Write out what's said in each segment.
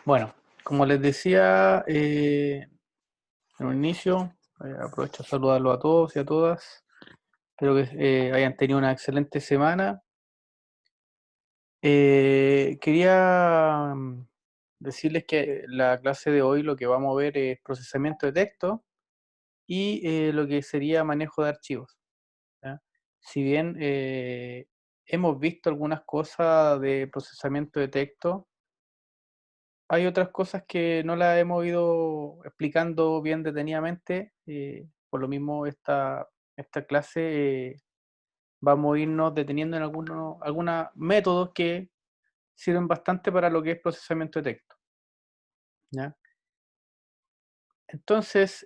Bueno, como les decía en un inicio, aprovecho a saludarlo a todos y a todas. Espero que hayan tenido una excelente semana. Quería decirles que la clase de hoy lo que vamos a ver es procesamiento de texto y lo que sería manejo de archivos, ¿ya? Si bien hemos visto algunas cosas de procesamiento de texto, hay otras cosas que no las hemos ido explicando bien detenidamente. Por lo mismo, esta clase vamos a irnos deteniendo en algunos métodos que sirven bastante para lo que es procesamiento de texto, ¿ya? Entonces,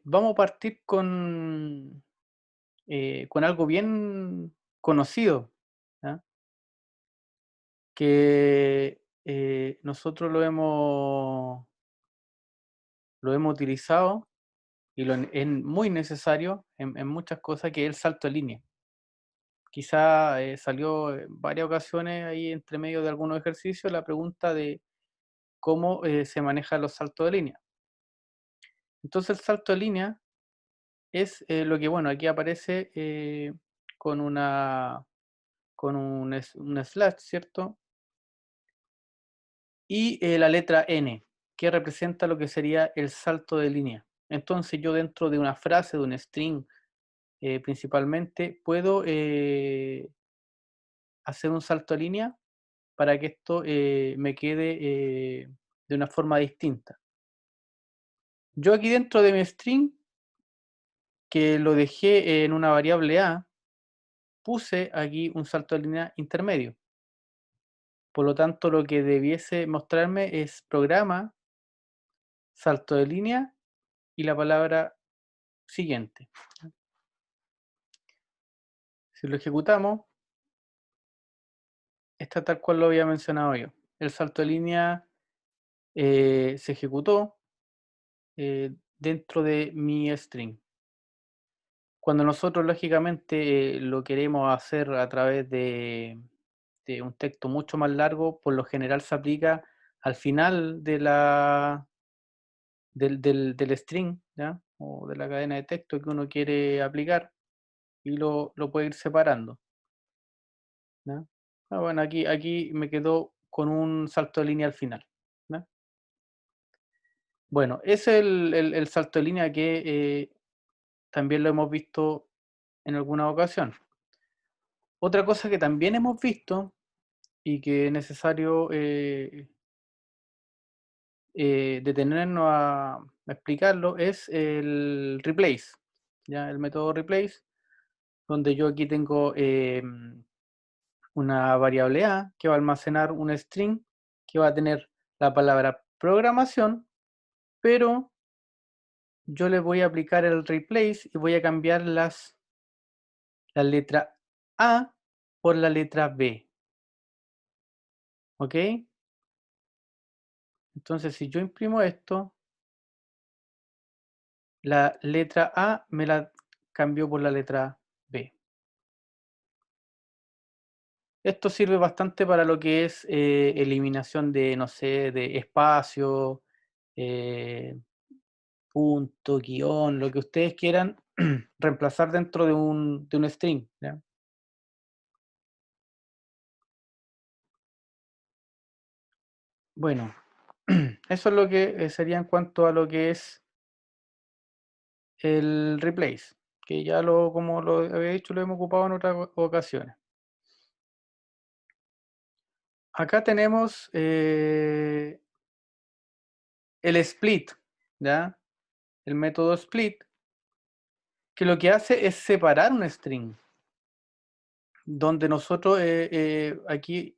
vamos a partir con algo bien conocido, ¿ya? Que nosotros lo hemos utilizado y es muy necesario en muchas cosas, que es el salto de línea. Quizá salió en varias ocasiones ahí entre medio de algunos ejercicios la pregunta de cómo se manejan los saltos de línea. Entonces el salto de línea es lo que, bueno, aquí aparece con un slash, ¿cierto? Y la letra N, que representa lo que sería el salto de línea. Entonces yo dentro de una frase, de un string, principalmente, puedo hacer un salto de línea para que esto me quede de una forma distinta. Yo aquí dentro de mi string, que lo dejé en una variable A, puse aquí un salto de línea intermedio. Por lo tanto, lo que debiese mostrarme es programa, salto de línea y la palabra siguiente. Si lo ejecutamos, está tal cual lo había mencionado yo. El salto de línea se ejecutó dentro de mi string. Cuando nosotros lógicamente lo queremos hacer a través de un texto mucho más largo, por lo general se aplica al final del string, ¿ya? O de la cadena de texto que uno quiere aplicar, y lo puede ir separando, ¿ya? Bueno, aquí me quedó con un salto de línea al final, ¿ya? Bueno, ese es el salto de línea que también lo hemos visto en alguna ocasión. Otra cosa que también hemos visto y que es necesario detenernos a explicarlo es el replace, ¿ya? El método replace, donde yo aquí tengo una variable A que va a almacenar un string que va a tener la palabra programación, pero yo le voy a aplicar el replace y voy a cambiar la letra A por la letra B, ¿ok? Entonces, si yo imprimo esto, la letra A me la cambió por la letra B. Esto sirve bastante para lo que es eliminación de, no sé, de espacio, eh, punto, guión, lo que ustedes quieran reemplazar dentro de un string, ¿ya? Bueno, eso es lo que sería en cuanto a lo que es el replace, que ya como lo había dicho, lo hemos ocupado en otras ocasiones. Acá tenemos el split, ¿ya? El método split, que lo que hace es separar un string, donde nosotros aquí,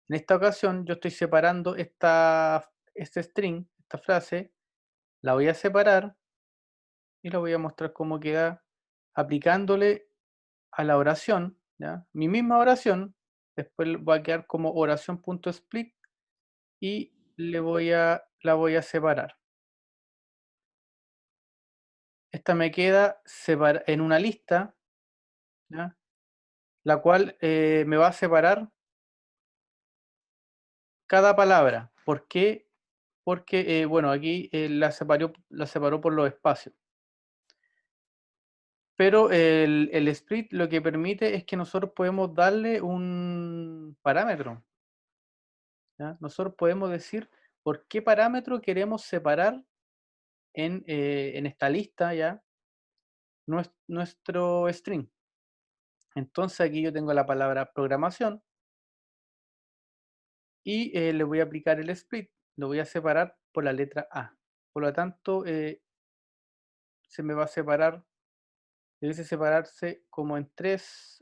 en esta ocasión, yo estoy separando este string, esta frase, la voy a separar y la voy a mostrar cómo queda aplicándole a la oración, ¿ya? Mi misma oración, después va a quedar como oración.split y la voy a separar. Esta me queda en una lista, ¿ya? La cual me va a separar cada palabra. ¿Por qué? porque, bueno, aquí la separó por los espacios. Pero el split lo que permite es que nosotros podemos darle un parámetro, ¿ya? Nosotros podemos decir por qué parámetro queremos separar en esta lista ya nuestro string. Entonces aquí yo tengo la palabra programación y le voy a aplicar el split. Lo voy a separar por la letra A. Por lo tanto, se me va a separar, debe separarse como en tres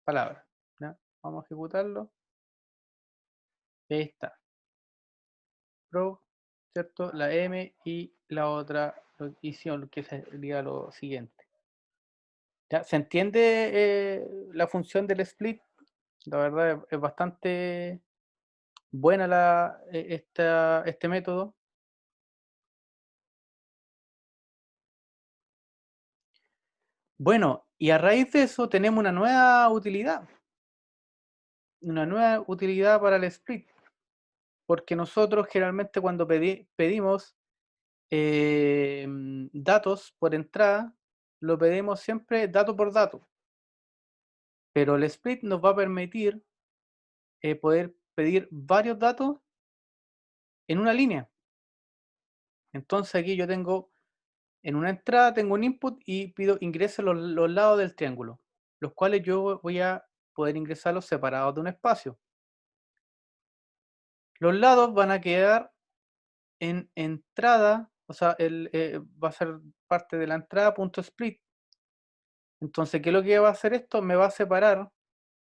palabras, ¿ya? Vamos a ejecutarlo. Ahí está. Pro, ¿cierto? La M y la otra edición, que sería lo siguiente. ¿Ya? ¿Se entiende la función del split? La verdad es bastante buena este método. Bueno, y a raíz de eso tenemos una nueva utilidad para el split, porque nosotros generalmente cuando pedimos datos por entrada, lo pedimos siempre dato por dato, pero el split nos va a permitir poder pedir varios datos en una línea. Entonces aquí yo tengo, en una entrada tengo un input y pido ingrese los lados del triángulo, los cuales yo voy a poder ingresarlos separados de un espacio. Los lados van a quedar en entrada, o sea, va a ser parte de la entrada punto split. Entonces, ¿qué es lo que va a hacer esto? Me va a separar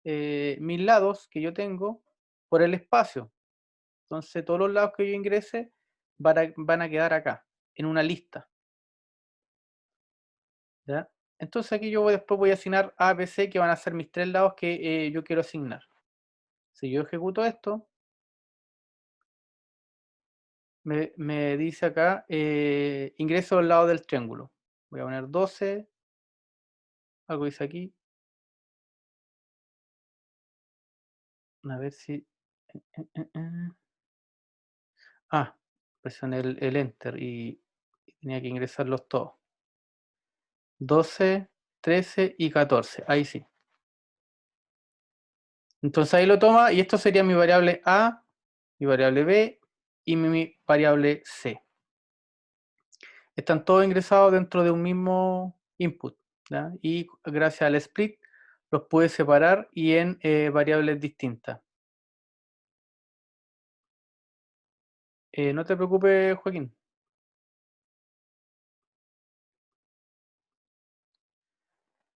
mis lados que yo tengo por el espacio. Entonces, todos los lados que yo ingrese van a quedar acá, en una lista. ¿Ya? Entonces, aquí yo después voy a asignar A, B, C, que van a ser mis tres lados que yo quiero asignar. Si yo ejecuto esto, me dice acá, ingreso los lados del triángulo. Voy a poner 12, algo dice aquí. A ver si... Ah, presioné el Enter y tenía que ingresarlos todos. 12, 13 y 14. Ahí sí. Entonces ahí lo toma y esto sería mi variable A, mi variable B y mi variable C. Están todos ingresados dentro de un mismo input, ¿ya? Y gracias al split los pude separar y en variables distintas. No te preocupes, Joaquín.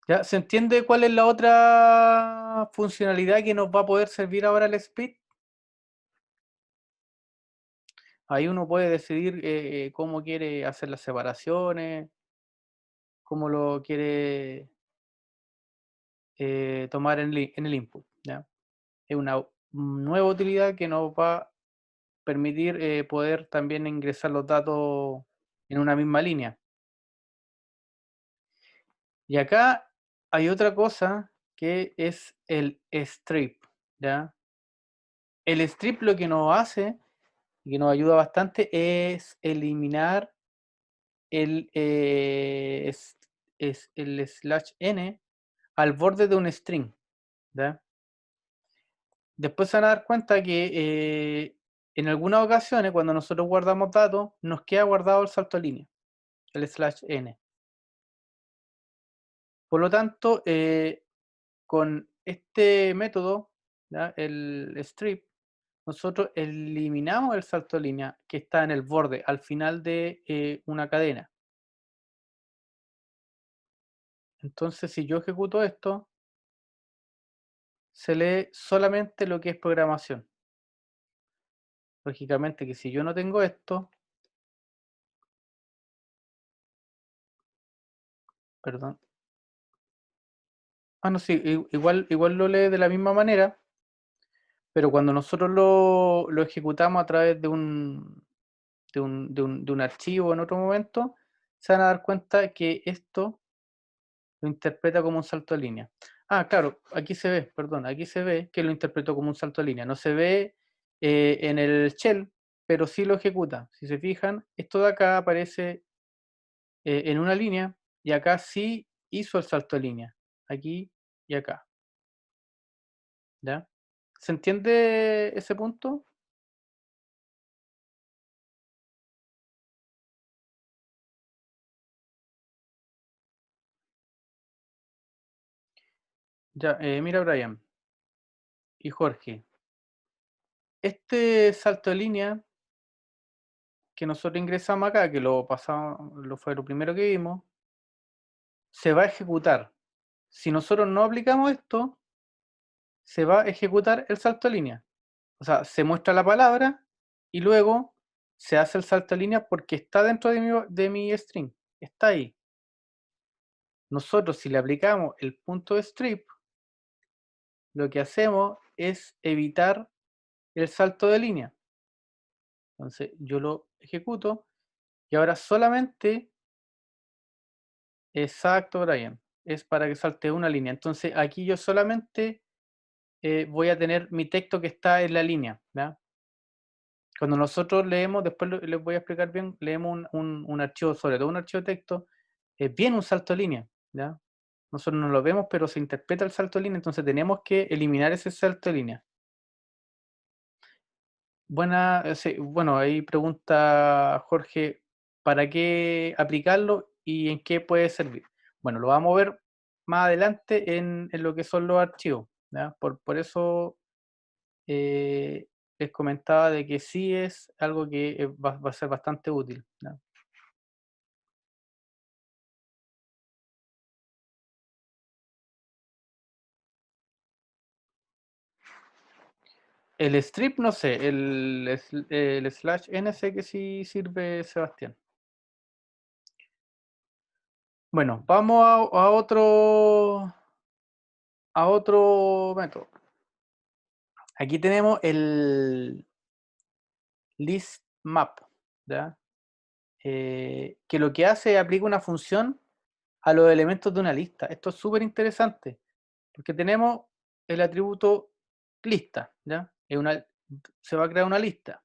¿Ya? ¿Se entiende cuál es la otra funcionalidad que nos va a poder servir ahora el split? Ahí uno puede decidir cómo quiere hacer las separaciones, cómo lo quiere tomar en el input, ¿ya? Es una nueva utilidad que nos va a permitir poder también ingresar los datos en una misma línea. Y acá hay otra cosa que es el strip, ¿ya? El strip lo que nos hace y que nos ayuda bastante es eliminar el slash n al borde de un string, ¿ya? Después se van a dar cuenta que en algunas ocasiones cuando nosotros guardamos datos nos queda guardado el salto de línea, el slash n. Por lo tanto, con este método, ¿ya? El strip, nosotros eliminamos el salto de línea que está en el borde, al final de una cadena. Entonces, si yo ejecuto esto, se lee solamente lo que es programación. Lógicamente que si yo no tengo esto, perdón. Ah, no, sí, igual lo lee de la misma manera, pero cuando nosotros lo ejecutamos a través de un archivo en otro momento, se van a dar cuenta que esto lo interpreta como un salto de línea. Ah, claro, aquí se ve, perdón, aquí se ve que lo interpretó como un salto de línea. No se ve en el shell, pero sí lo ejecuta. Si se fijan, esto de acá aparece en una línea y acá sí hizo el salto de línea, aquí y acá, ¿ya? ¿Se entiende ese punto? Ya, mira Brian y Jorge, este salto de línea que nosotros ingresamos acá, que lo pasamos, lo fue lo primero que vimos, se va a ejecutar. Si nosotros no aplicamos esto, se va a ejecutar el salto de línea. O sea, se muestra la palabra y luego se hace el salto de línea porque está dentro de mi string. Está ahí. Nosotros, si le aplicamos el punto de strip, lo que hacemos es evitar el salto de línea. Entonces, yo lo ejecuto y ahora solamente, exacto, Brian, es para que salte una línea. Entonces, aquí yo solamente voy a tener mi texto que está en la línea, ¿ya? Cuando nosotros leemos, después les voy a explicar bien, leemos un archivo, sobre todo un archivo de texto, viene un salto de línea, ¿ya? Nosotros no lo vemos, pero se interpreta el salto de línea, entonces tenemos que eliminar ese salto de línea. Buena, sí, bueno, ahí pregunta Jorge, ¿para qué aplicarlo y en qué puede servir? Bueno, lo vamos a ver más adelante en lo que son los archivos, ¿ya? Por eso eh, les comentaba de que sí es algo que va a ser bastante útil, ¿ya? El strip, no sé, el slash n sé que sí sirve, Sebastián. Bueno, vamos a otro método. Aquí tenemos el list map, ¿ya? Que lo que hace es aplica una función a los elementos de una lista. Esto es súper interesante, porque tenemos el atributo lista, ¿ya? Se va a crear una lista.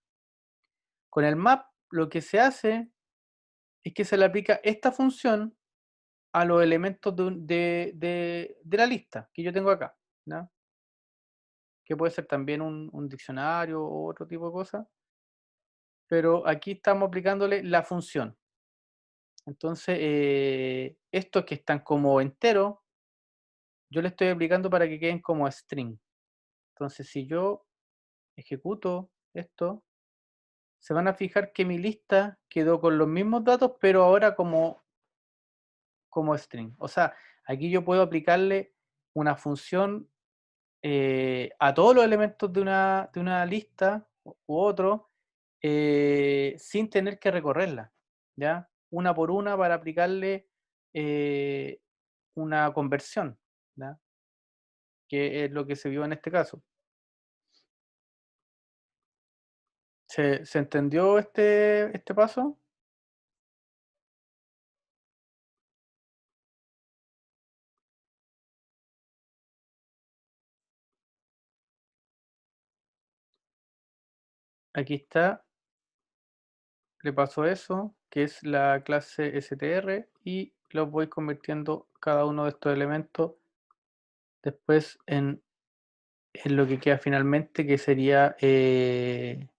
Con el map lo que se hace es que se le aplica esta función a los elementos de la lista que yo tengo acá, ¿no? Que puede ser también un diccionario o otro tipo de cosas, pero aquí estamos aplicándole la función. Entonces, estos que están como enteros, yo le estoy aplicando para que queden como string. Entonces, si yo ejecuto esto, se van a fijar que mi lista quedó con los mismos datos, pero ahora como string. O sea, aquí yo puedo aplicarle una función a todos los elementos de una lista u otro sin tener que recorrerla, ¿ya? Una por una para aplicarle eh, una conversión, ¿ya? Que es lo que se vio en este caso. ¿Se entendió este paso? Aquí está, le paso eso, que es la clase str, y los voy convirtiendo cada uno de estos elementos después en lo que queda finalmente, que sería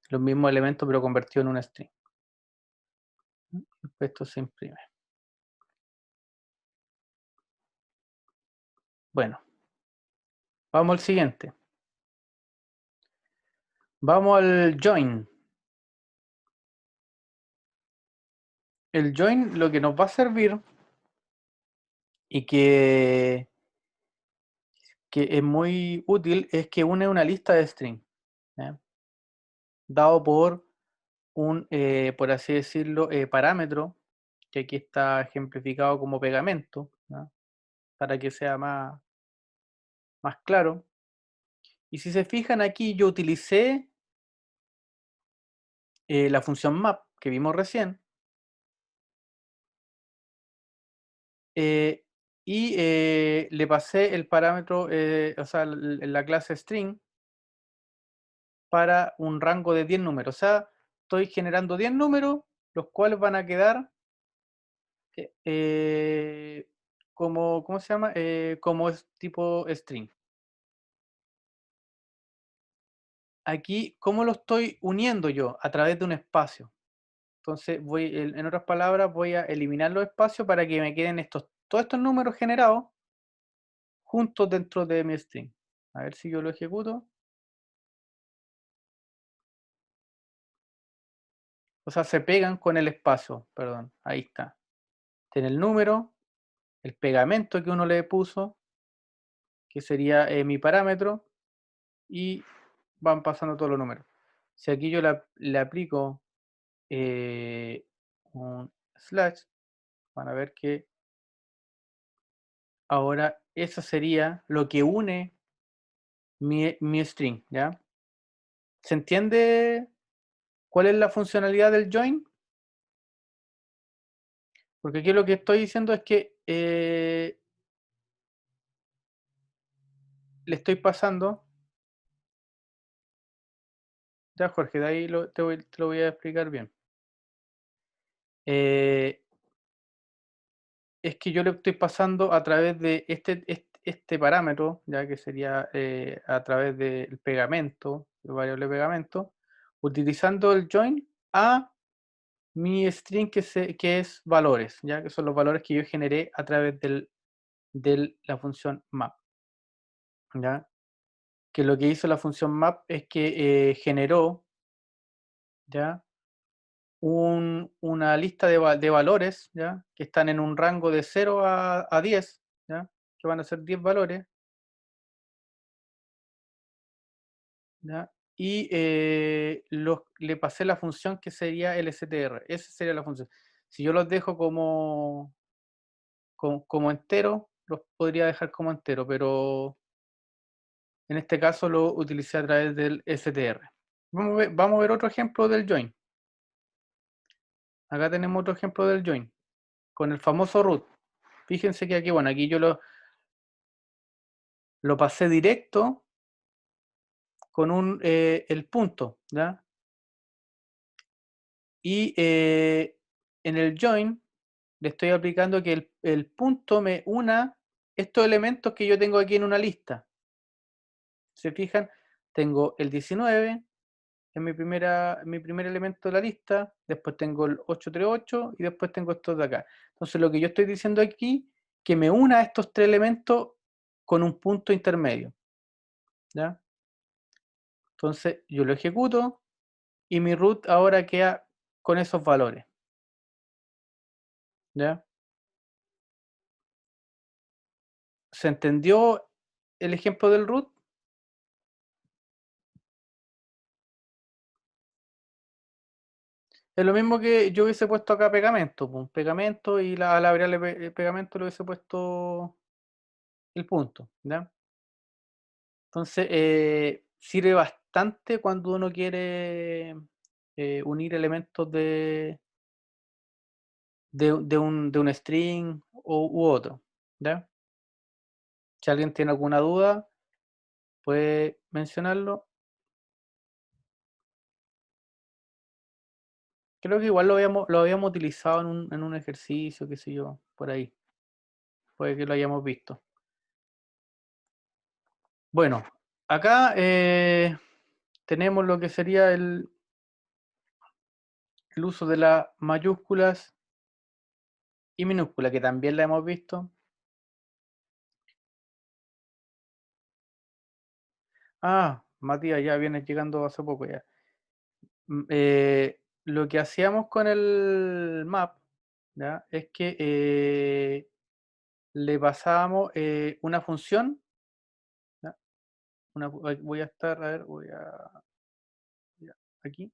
los mismos elementos pero convertido en una string. Después esto se imprime. Bueno, vamos al siguiente. Vamos al join. El join lo que nos va a servir y que es muy útil es que une una lista de string, ¿ya? Dado por un, por así decirlo, parámetro, que aquí está ejemplificado como pegamento, ¿ya? Para que sea más claro. Y si se fijan aquí, yo utilicé la función map que vimos recién, eh, y le pasé el parámetro, o sea, la clase string para un rango de 10 números. O sea, estoy generando 10 números, los cuales van a quedar como, ¿cómo se llama? Como es tipo string. Aquí, ¿cómo lo estoy uniendo yo? A través de un espacio. Entonces, en otras palabras, voy a eliminar los espacios para que me queden todos estos números generados juntos dentro de mi string. A ver si yo lo ejecuto. O sea, se pegan con el espacio, perdón. Ahí está. Tiene el número, el pegamento que uno le puso, que sería mi parámetro, y van pasando todos los números. Si aquí yo le aplico un slash, van a ver que ahora eso sería lo que une mi string, ¿ya? ¿Se entiende cuál es la funcionalidad del join? Porque aquí lo que estoy diciendo es que le estoy pasando, ya Jorge, de ahí te lo voy a explicar bien. Es que yo le estoy pasando a través de este parámetro, ya que sería a través del pegamento, el variable pegamento, utilizando el join a mi string que es valores, ya que son los valores que yo generé a través de la función map. ¿Ya? Que lo que hizo la función map es que generó, ¿ya? Una lista de valores, ¿ya? Que están en un rango de 0 a 10, ¿ya? Que van a ser 10 valores, ¿ya? Y le pasé la función que sería lstr. Esa sería la función. Si yo los dejo como entero, los podría dejar como entero, pero en este caso lo utilicé a través del str. Vamos a ver otro ejemplo del join. Acá tenemos otro ejemplo del join, con el famoso root. Fíjense que aquí, bueno, aquí yo lo pasé directo con el punto, ¿ya? Y en el join le estoy aplicando que el punto me una estos elementos que yo tengo aquí en una lista. ¿Se fijan? Tengo el 19 en mi primer elemento de la lista, después tengo el 838 y después tengo estos de acá. Entonces lo que yo estoy diciendo aquí, que me una estos tres elementos con un punto intermedio, ¿ya? Entonces yo lo ejecuto y mi root ahora queda con esos valores, ¿ya? ¿Se entendió el ejemplo del root? Es lo mismo que yo hubiese puesto acá pegamento, pues, pegamento y a la variable pegamento le hubiese puesto el punto, ¿ya? Entonces, sirve bastante cuando uno quiere unir elementos de un string u otro, ¿ya? Si alguien tiene alguna duda, puede mencionarlo. Creo que igual lo habíamos utilizado en un ejercicio, qué sé yo, por ahí. Puede que lo hayamos visto. Bueno, acá tenemos lo que sería el uso de las mayúsculas y minúsculas, que también la hemos visto. Ah, Matías, ya vienes llegando hace poco ya. Lo que hacíamos con el map, ¿ya? Es que le pasábamos una función, ¿ya? Voy a estar, a ver, ya, aquí,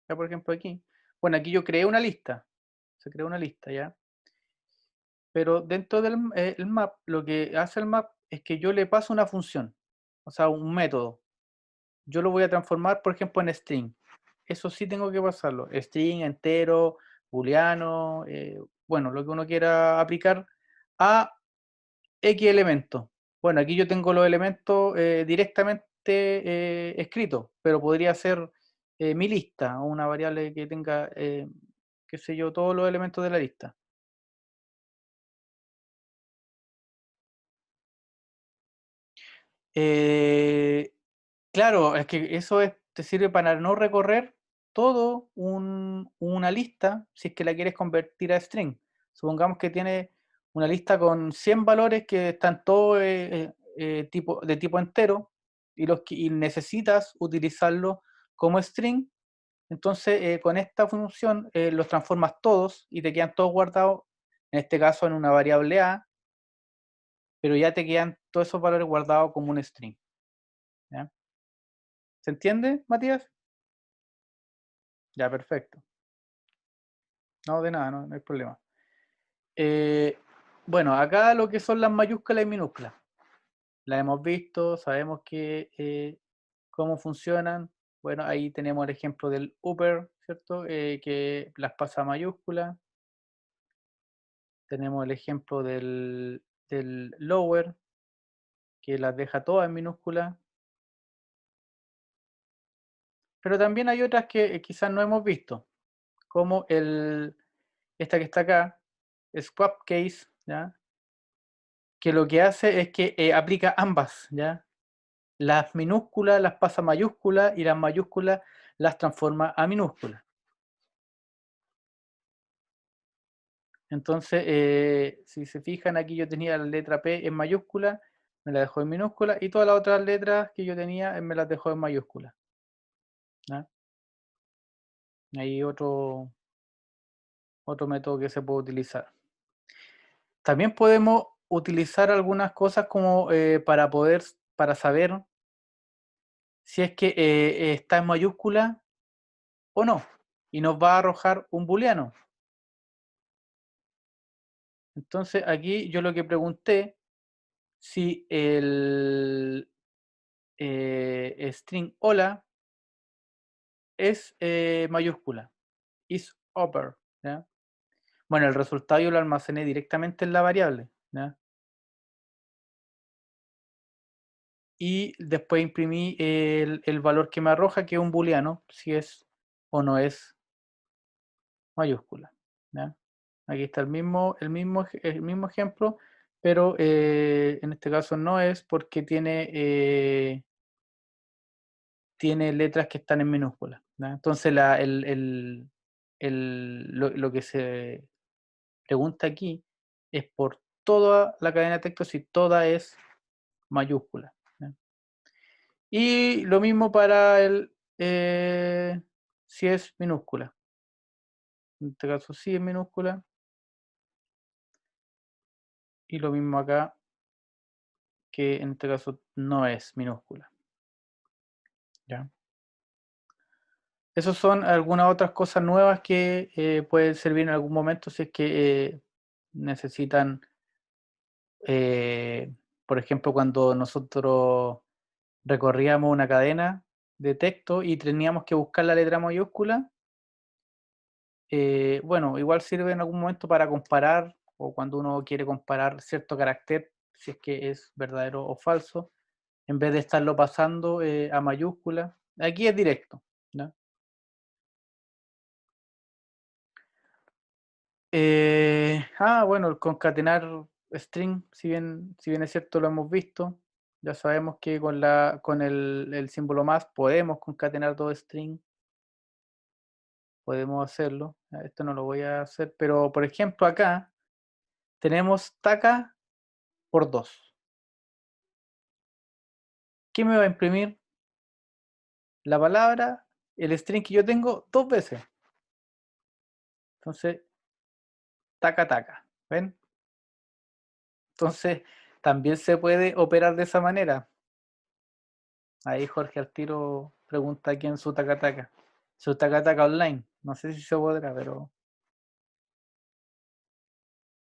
ya por ejemplo aquí. Bueno, aquí yo creé una lista, se creó una lista, ¿ya? Pero dentro del el map, lo que hace el map es que yo le paso una función, o sea, un método. Yo lo voy a transformar, por ejemplo, en string. Eso sí tengo que pasarlo. String, entero, booleano, bueno, lo que uno quiera aplicar a X elementos. Bueno, aquí yo tengo los elementos directamente escritos, pero podría ser mi lista o una variable que tenga, qué sé yo, todos los elementos de la lista. Eh, claro, es que eso te sirve para no recorrer todo una lista si es que la quieres convertir a string. Supongamos que tiene una lista con 100 valores que están todos de tipo entero y necesitas utilizarlo como string. Entonces, con esta función los transformas todos y te quedan todos guardados, en este caso en una variable A, pero ya te quedan todos esos valores guardados como un string. ¿Ya? ¿Se entiende, Matías? Ya, perfecto. No, de nada, no hay problema. Eh, bueno, acá lo que son las mayúsculas y minúsculas. Las hemos visto, sabemos cómo funcionan. Bueno, ahí tenemos el ejemplo del upper, ¿cierto? Que las pasa a mayúsculas. Tenemos el ejemplo del lower, que las deja todas en minúsculas. Pero también hay otras que quizás no hemos visto, como esta que está acá, swap case, ¿ya? Que lo que hace es que aplica ambas, ¿ya? Las minúsculas las pasa a mayúsculas y las mayúsculas las transforma a minúsculas. Entonces, si se fijan, aquí yo tenía la letra P en mayúscula, me la dejó en minúscula, y todas las otras letras que yo tenía me las dejó en mayúscula. ¿Ya? Hay otro método que se puede utilizar. También podemos utilizar algunas cosas como para saber si es que está en mayúscula o no, y nos va a arrojar un booleano. Entonces aquí yo lo que pregunté, si el string hola es mayúscula, is upper, ¿ya? Bueno, el resultado yo lo almacené directamente en la variable, ¿ya? Y después imprimí el valor que me arroja, que es un booleano, si es o no es mayúscula, ¿ya? Aquí está el mismo ejemplo, pero en este caso no es porque tiene letras que están en minúsculas, ¿ya? Entonces lo que se pregunta aquí es por toda la cadena de texto si toda es mayúscula, ¿ya? Y lo mismo para si es minúscula. En este caso sí es minúscula. Y lo mismo acá, que en este caso no es minúscula. ¿Ya? Esas son algunas otras cosas nuevas que pueden servir en algún momento si es que necesitan, eh, por ejemplo, cuando nosotros recorríamos una cadena de texto y teníamos que buscar la letra mayúscula. Bueno, igual sirve en algún momento para comparar o cuando uno quiere comparar cierto carácter, si es que es verdadero o falso, en vez de estarlo pasando a mayúscula. Aquí es directo, ¿no? Bueno, el concatenar string, si bien es cierto, lo hemos visto. Ya sabemos que con el símbolo más podemos concatenar dos string, podemos hacerlo. Esto no lo voy a hacer, pero por ejemplo acá tenemos taca por 2. ¿Qué me va a imprimir? La palabra, el string que yo tengo, dos veces. Entonces, taca, taca. ¿Ven? Entonces, también se puede operar de esa manera. Ahí Jorge Altiro pregunta quién su taca, taca. Su taca, taca online. No sé si se podrá, pero...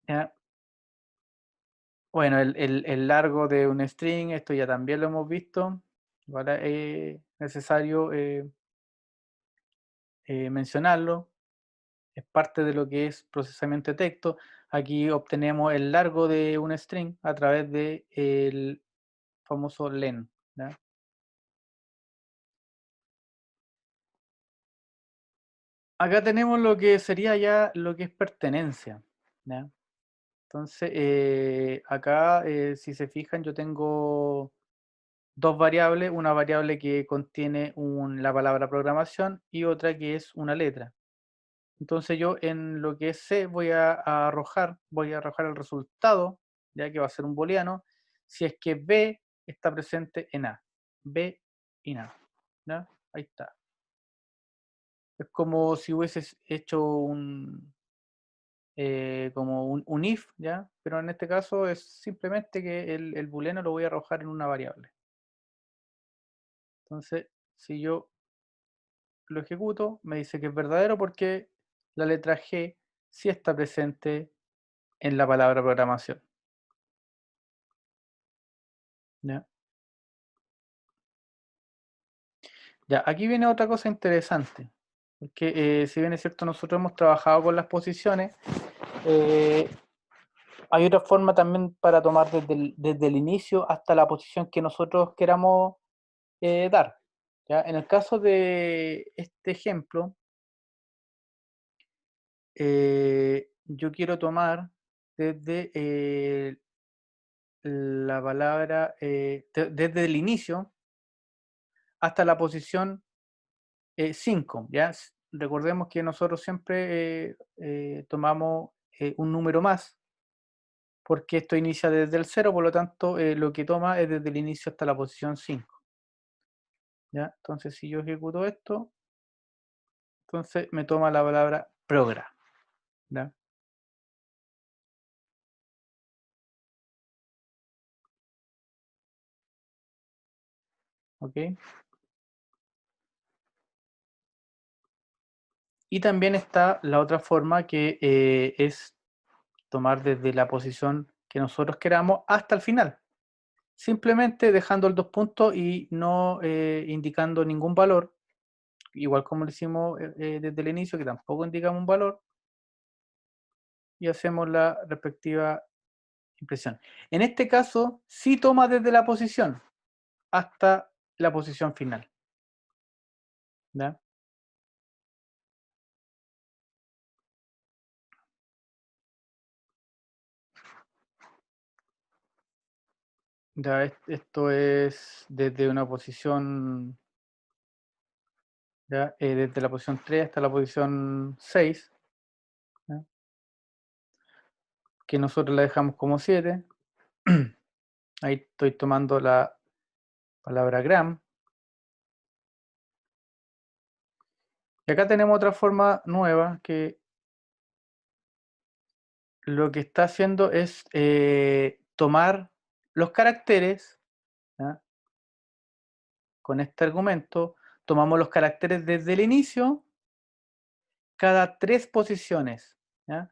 ¿ya? Bueno, el largo de un string, esto ya también lo hemos visto. ¿Vale? Es necesario mencionarlo. Es parte de lo que es procesamiento de texto. Aquí obtenemos el largo de un string a través del famoso len, ¿ya? Acá tenemos lo que sería ya lo que es pertenencia, ¿ya? Entonces, acá, si se fijan, yo tengo dos variables, una variable que contiene la palabra programación y otra que es una letra. Entonces yo en lo que es C voy a arrojar el resultado, ya que va a ser un booleano, si es que B está presente en A. B y A. ¿Ya? Ahí está. Es como si hubieses hecho como un if, ¿ya? Pero en este caso es simplemente que el booleano lo voy a arrojar en una variable. Entonces, si yo lo ejecuto, me dice que es verdadero porque la letra G sí está presente en la palabra programación. ¿Ya? Ya, aquí viene otra cosa interesante. Porque si bien es cierto, nosotros hemos trabajado con las posiciones, eh, hay otra forma también para tomar desde el inicio hasta la posición que nosotros queramos dar. ¿Ya? En el caso de este ejemplo, yo quiero tomar desde la palabra, desde el inicio hasta la posición 5, ¿ya? Recordemos que nosotros siempre tomamos un número más, porque esto inicia desde el cero, por lo tanto, lo que toma es desde el inicio hasta la posición 5, ¿ya? Entonces, si yo ejecuto esto, entonces me toma la palabra program, ¿ya? ¿Ok? Y también está la otra forma que es tomar desde la posición que nosotros queramos hasta el final. Simplemente dejando el dos puntos y no indicando ningún valor, igual como lo hicimos desde el inicio, que tampoco indicamos un valor, y hacemos la respectiva impresión. En este caso, sí toma desde la posición hasta la posición final. ¿Ya? Ya esto es desde una posición, ¿ya? Desde la posición 3 hasta la posición 6, ¿ya? Que nosotros la dejamos como 7. Ahí estoy tomando la palabra gram. Y acá tenemos otra forma nueva que lo que está haciendo es tomar los caracteres, ¿ya? Con este argumento, tomamos los caracteres desde el inicio, cada tres posiciones, ¿ya?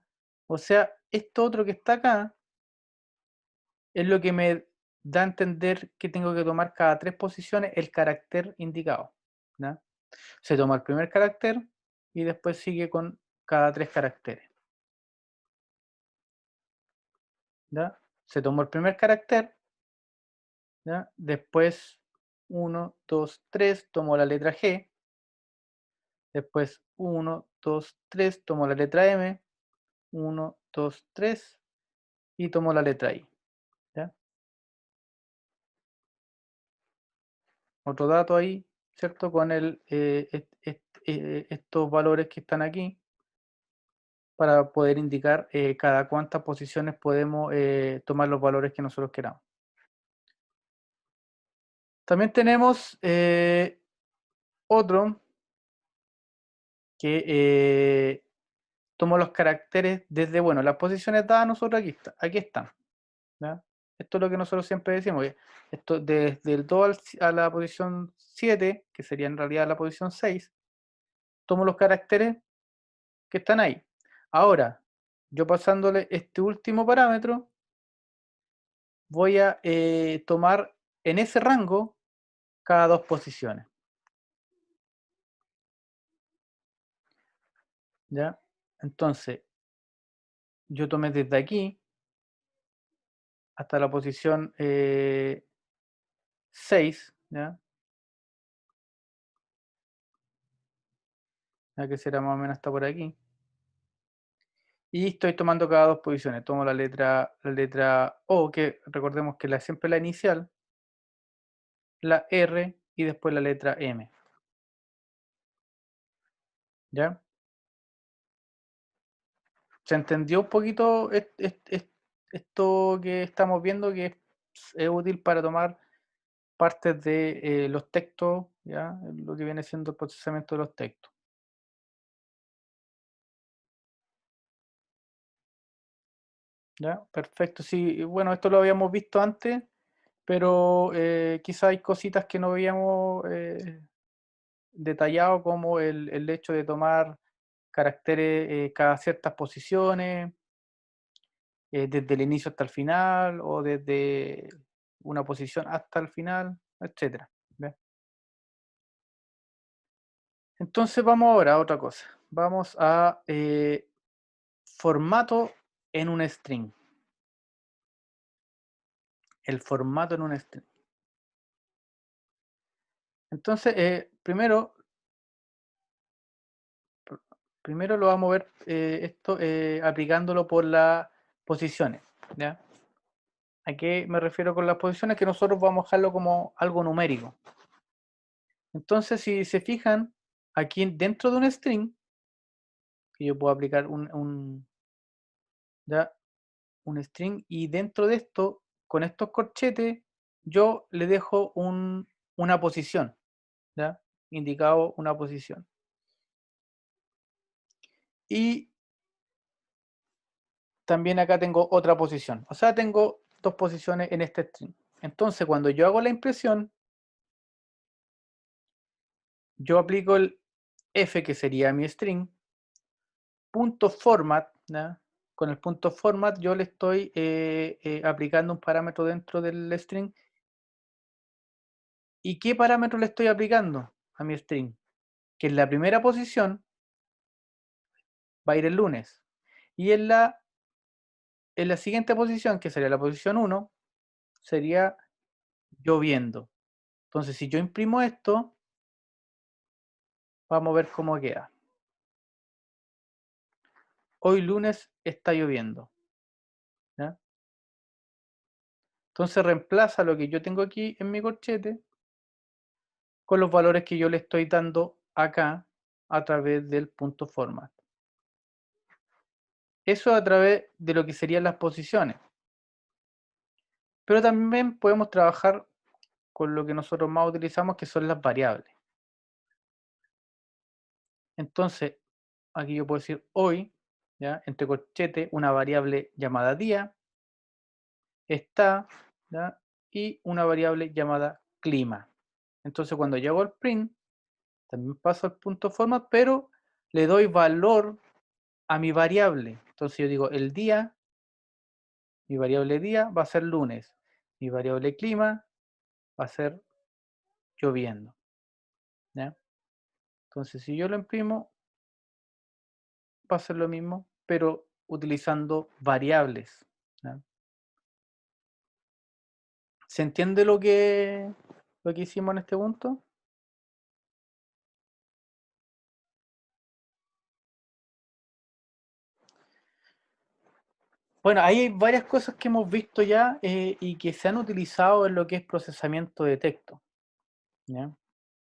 O sea, esto otro que está acá es lo que me da a entender que tengo que tomar cada tres posiciones el carácter indicado, ¿ya? Se toma el primer carácter y después sigue con cada tres caracteres, ¿ya? Se tomó el primer carácter, ¿ya? Después uno 2 3 tomo la letra G, después uno 2 3 tomo la letra M, uno 2 3 y tomo la letra I, ¿ya? Otro dato ahí, ¿cierto? Con estos valores que están aquí para poder indicar cada cuántas posiciones podemos tomar los valores que nosotros queramos. También tenemos otro que tomo los caracteres desde, bueno, las posiciones dadas nosotros aquí están, ¿ya? Esto es lo que nosotros siempre decimos, que esto desde el 2 a la posición 7, que sería en realidad la posición 6, tomo los caracteres que están ahí. Ahora, yo pasándole este último parámetro, voy a tomar en ese rango cada dos posiciones, ¿ya? Entonces, yo tomé desde aquí hasta la posición 6, ¿ya? ya que será más o menos hasta por aquí. Y estoy tomando cada dos posiciones. Tomo la letra O, que recordemos que siempre la inicial, la R y después la letra M. ¿Ya? ¿Se entendió un poquito esto que estamos viendo que es útil para tomar partes de los textos, ¿ya? Lo que viene siendo el procesamiento de los textos. ¿Ya? Perfecto. Sí, bueno, esto lo habíamos visto antes, pero quizá hay cositas que no habíamos detallado, como el hecho de tomar caracteres cada ciertas posiciones, desde el inicio hasta el final, o desde una posición hasta el final, etcétera. ¿Ya? Entonces vamos ahora a otra cosa. Vamos a formato en un string. El formato en un string. Entonces, primero lo vamos a ver esto aplicándolo por las posiciones. ¿Ya? ¿A qué me refiero con las posiciones? Que nosotros vamos a dejarlo como algo numérico. Entonces, si se fijan, aquí dentro de un string, que yo puedo aplicar ¿ya? Un string, y dentro de esto, con estos corchetes, yo le dejo una posición, ¿ya? Indicado una posición. Y también acá tengo otra posición. O sea, tengo dos posiciones en este string. Entonces, cuando yo hago la impresión, yo aplico el f, que sería mi string, punto format, ¿ya? Con el punto format yo le estoy aplicando un parámetro dentro del string. ¿Y qué parámetro le estoy aplicando a mi string? Que en la primera posición va a ir el lunes. Y en la siguiente posición, que sería la posición 1, sería lloviendo. Entonces, si yo imprimo esto, vamos a ver cómo queda. Hoy lunes está lloviendo. ¿Ya? Entonces reemplaza lo que yo tengo aquí en mi corchete con los valores que yo le estoy dando acá a través del punto format. Eso a través de lo que serían las posiciones. Pero también podemos trabajar con lo que nosotros más utilizamos, que son las variables. Entonces, aquí yo puedo decir hoy, ¿ya? Entre corchete, una variable llamada día, está, ¿ya? Y una variable llamada clima. Entonces, cuando yo hago el print, también paso al punto format, pero le doy valor a mi variable. Entonces yo digo, el día, mi variable día va a ser lunes, mi variable clima va a ser lloviendo. ¿Ya? Entonces, si yo lo imprimo, va a ser lo mismo, pero utilizando variables. ¿Ya? ¿Se entiende lo que hicimos en este punto? Bueno, ahí hay varias cosas que hemos visto ya y que se han utilizado en lo que es procesamiento de texto. ¿Ya?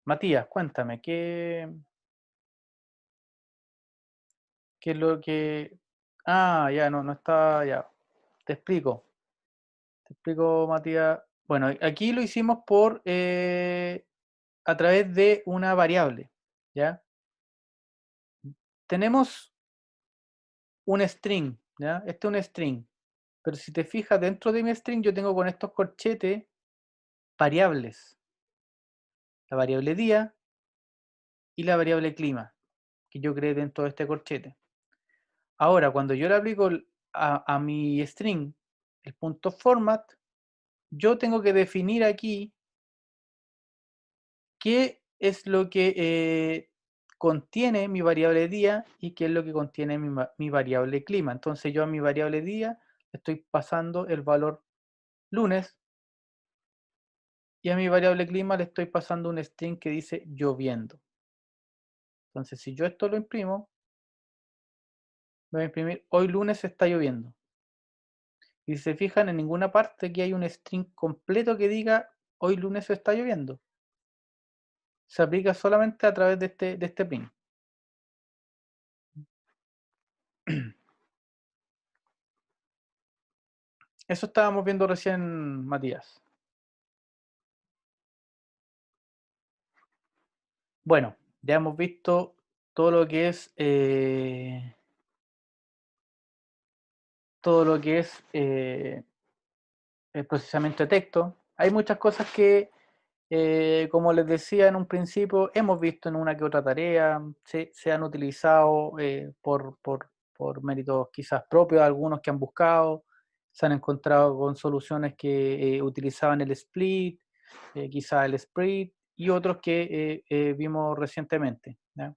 Matías, cuéntame, ¿qué es lo que... Ah, ya, no está, ya. Te explico, Matías. Bueno, aquí lo hicimos a través de una variable, ¿ya? Tenemos un string, ¿ya? Este es un string, pero si te fijas, dentro de mi string yo tengo con estos corchetes variables. La variable día y la variable clima, que yo creé dentro de este corchete. Ahora, cuando yo le aplico a mi string el punto format, yo tengo que definir aquí qué es lo que contiene mi variable día y qué es lo que contiene mi variable clima. Entonces yo a mi variable día le estoy pasando el valor lunes y a mi variable clima le estoy pasando un string que dice lloviendo. Entonces, si yo esto lo imprimo, voy a imprimir hoy lunes está lloviendo. Y si se fijan, en ninguna parte aquí hay un string completo que diga hoy lunes está lloviendo. Se aplica solamente a través de este print. Eso estábamos viendo recién, Matías. Bueno, ya hemos visto todo lo que es el procesamiento de texto. Hay muchas cosas que, como les decía en un principio, hemos visto en una que otra tarea, se han utilizado por méritos quizás propios, algunos que han buscado, se han encontrado con soluciones que utilizaban el split, quizás el split, y otros que vimos recientemente, ¿ya?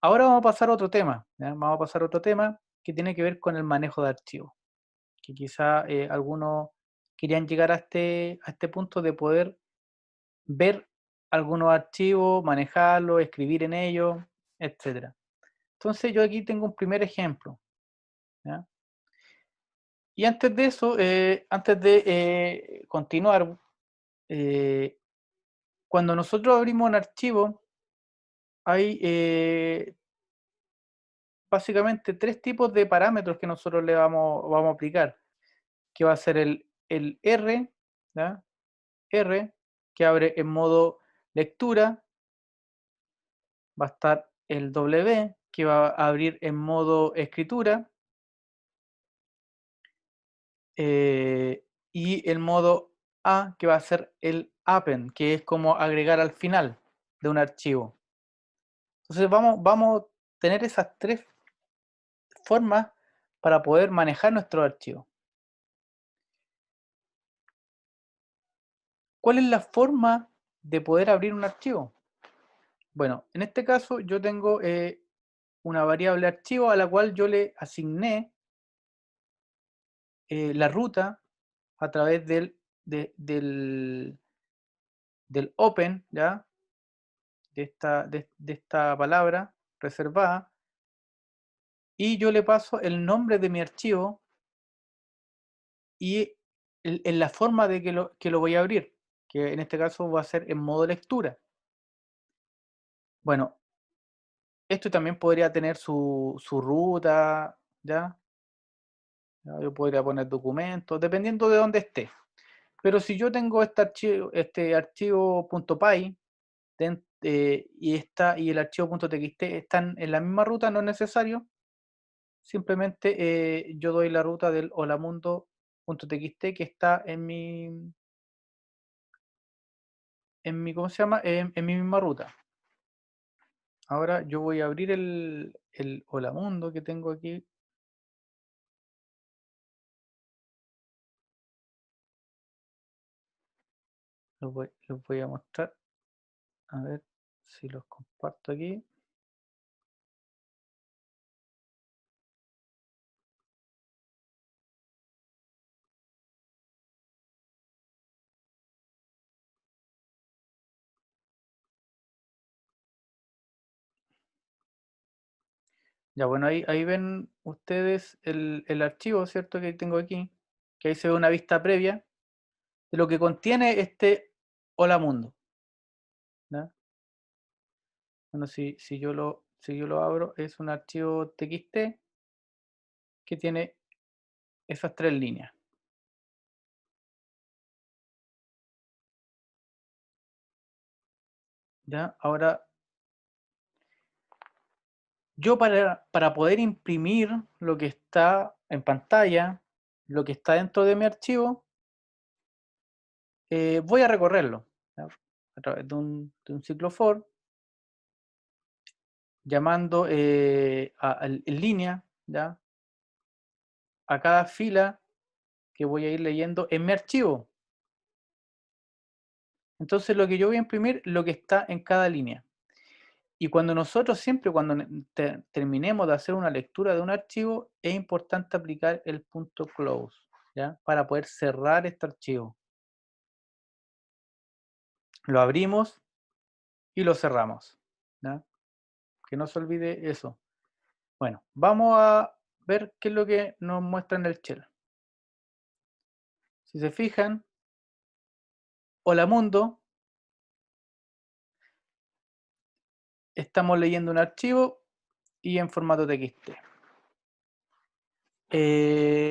Ahora vamos a pasar a otro tema, ¿ya? Vamos a pasar a otro tema que tiene que ver con el manejo de archivos, que quizá algunos querían llegar a este punto de poder ver algunos archivos, manejarlos, escribir en ellos, etcétera. Entonces yo aquí tengo un primer ejemplo, ¿ya? Y antes de eso, antes de continuar, eh, cuando nosotros abrimos un archivo, hay básicamente tres tipos de parámetros que nosotros le vamos a aplicar, que va a ser el R, ¿ya? R, que abre en modo lectura, va a estar el W, que va a abrir en modo escritura, y el modo A, que va a ser el append, que es como agregar al final de un archivo. Entonces vamos a tener esas tres formas para poder manejar nuestro archivo. ¿Cuál es la forma de poder abrir un archivo? Bueno, en este caso yo tengo una variable archivo a la cual yo le asigné la ruta a través del open, ¿ya? De esta palabra reservada, y yo le paso el nombre de mi archivo y en la forma de que lo voy a abrir, que en este caso va a ser en modo lectura. Bueno, esto también podría tener su ruta, ¿ya? Yo podría poner documentos, dependiendo de dónde esté. Pero si yo tengo este archivo .py y el archivo .txt están en la misma ruta, no es necesario. Simplemente yo doy la ruta del holamundo.txt que está ¿cómo se llama? En mi misma ruta. Ahora yo voy a abrir el holamundo que tengo aquí. Los voy a mostrar. A ver si los comparto aquí. Ya, bueno, ahí ven ustedes el archivo, ¿cierto? Que tengo aquí. Que ahí se ve una vista previa de lo que contiene este Hola Mundo, ¿ya? Bueno, si yo lo abro, es un archivo TXT que tiene esas tres líneas. ¿Ya? Ahora, yo para poder imprimir lo que está en pantalla, lo que está dentro de mi archivo, voy a recorrerlo, ¿ya? A través de un ciclo for, llamando en línea, ¿ya? A cada fila que voy a ir leyendo en mi archivo. Entonces lo que yo voy a imprimir, lo que está en cada línea. Y cuando nosotros siempre, cuando terminemos de hacer una lectura de un archivo, es importante aplicar el punto close, ¿ya? Para poder cerrar este archivo. Lo abrimos y lo cerramos, ¿ya? Que no se olvide eso. Bueno, vamos a ver qué es lo que nos muestra en el shell. Si se fijan, hola mundo, estamos leyendo un archivo y en formato TXT.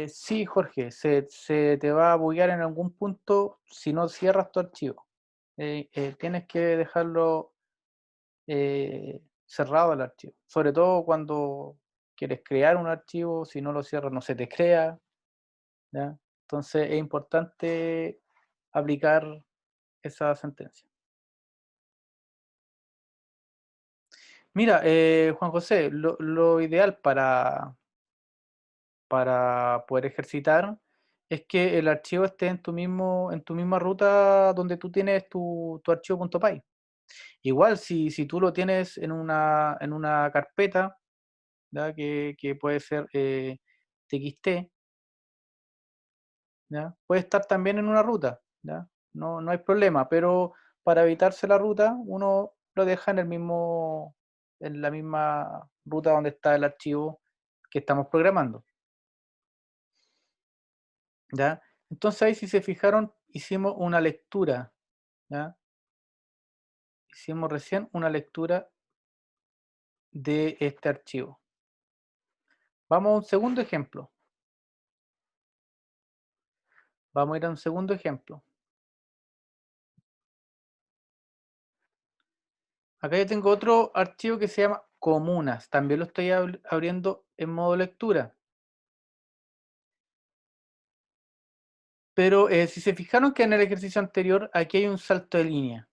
Sí, Jorge, se te va a buguear en algún punto si no cierras tu archivo. Tienes que dejarlo cerrado el archivo. Sobre todo cuando quieres crear un archivo, si no lo cierras no se te crea, ¿ya? Entonces es importante aplicar esa sentencia. Mira, Juan José, lo ideal para poder ejercitar es que el archivo esté en tu misma ruta donde tú tienes tu archivo.py. Igual, si tú lo tienes en una carpeta, ¿ya? Que puede ser TXT, ¿ya? Puede estar también en una ruta, ¿ya? No hay problema, pero para evitarse la ruta, uno lo deja en la misma ruta donde está el archivo que estamos programando, ¿ya? Entonces ahí, si se fijaron, hicimos una lectura, ¿ya? Hicimos recién una lectura de este archivo. Vamos a un segundo ejemplo. Vamos a ir a un segundo ejemplo. Acá yo tengo otro archivo que se llama comunas. También lo estoy abriendo en modo lectura. Pero si se fijaron que en el ejercicio anterior aquí hay un salto de línea.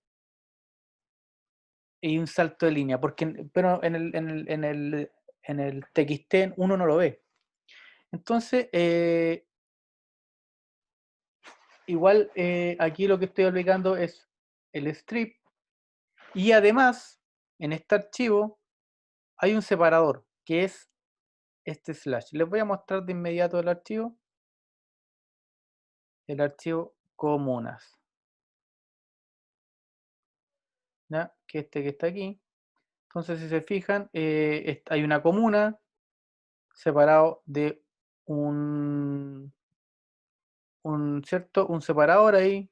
Y un salto de línea, pero en el TXT uno no lo ve. Entonces, igual aquí lo que estoy aplicando es el strip. Y además, en este archivo hay un separador, que es este slash. Les voy a mostrar de inmediato el archivo comunas, ¿ya? Que este que está aquí. Entonces, si se fijan, hay una comuna separado de ¿cierto? Un separador ahí,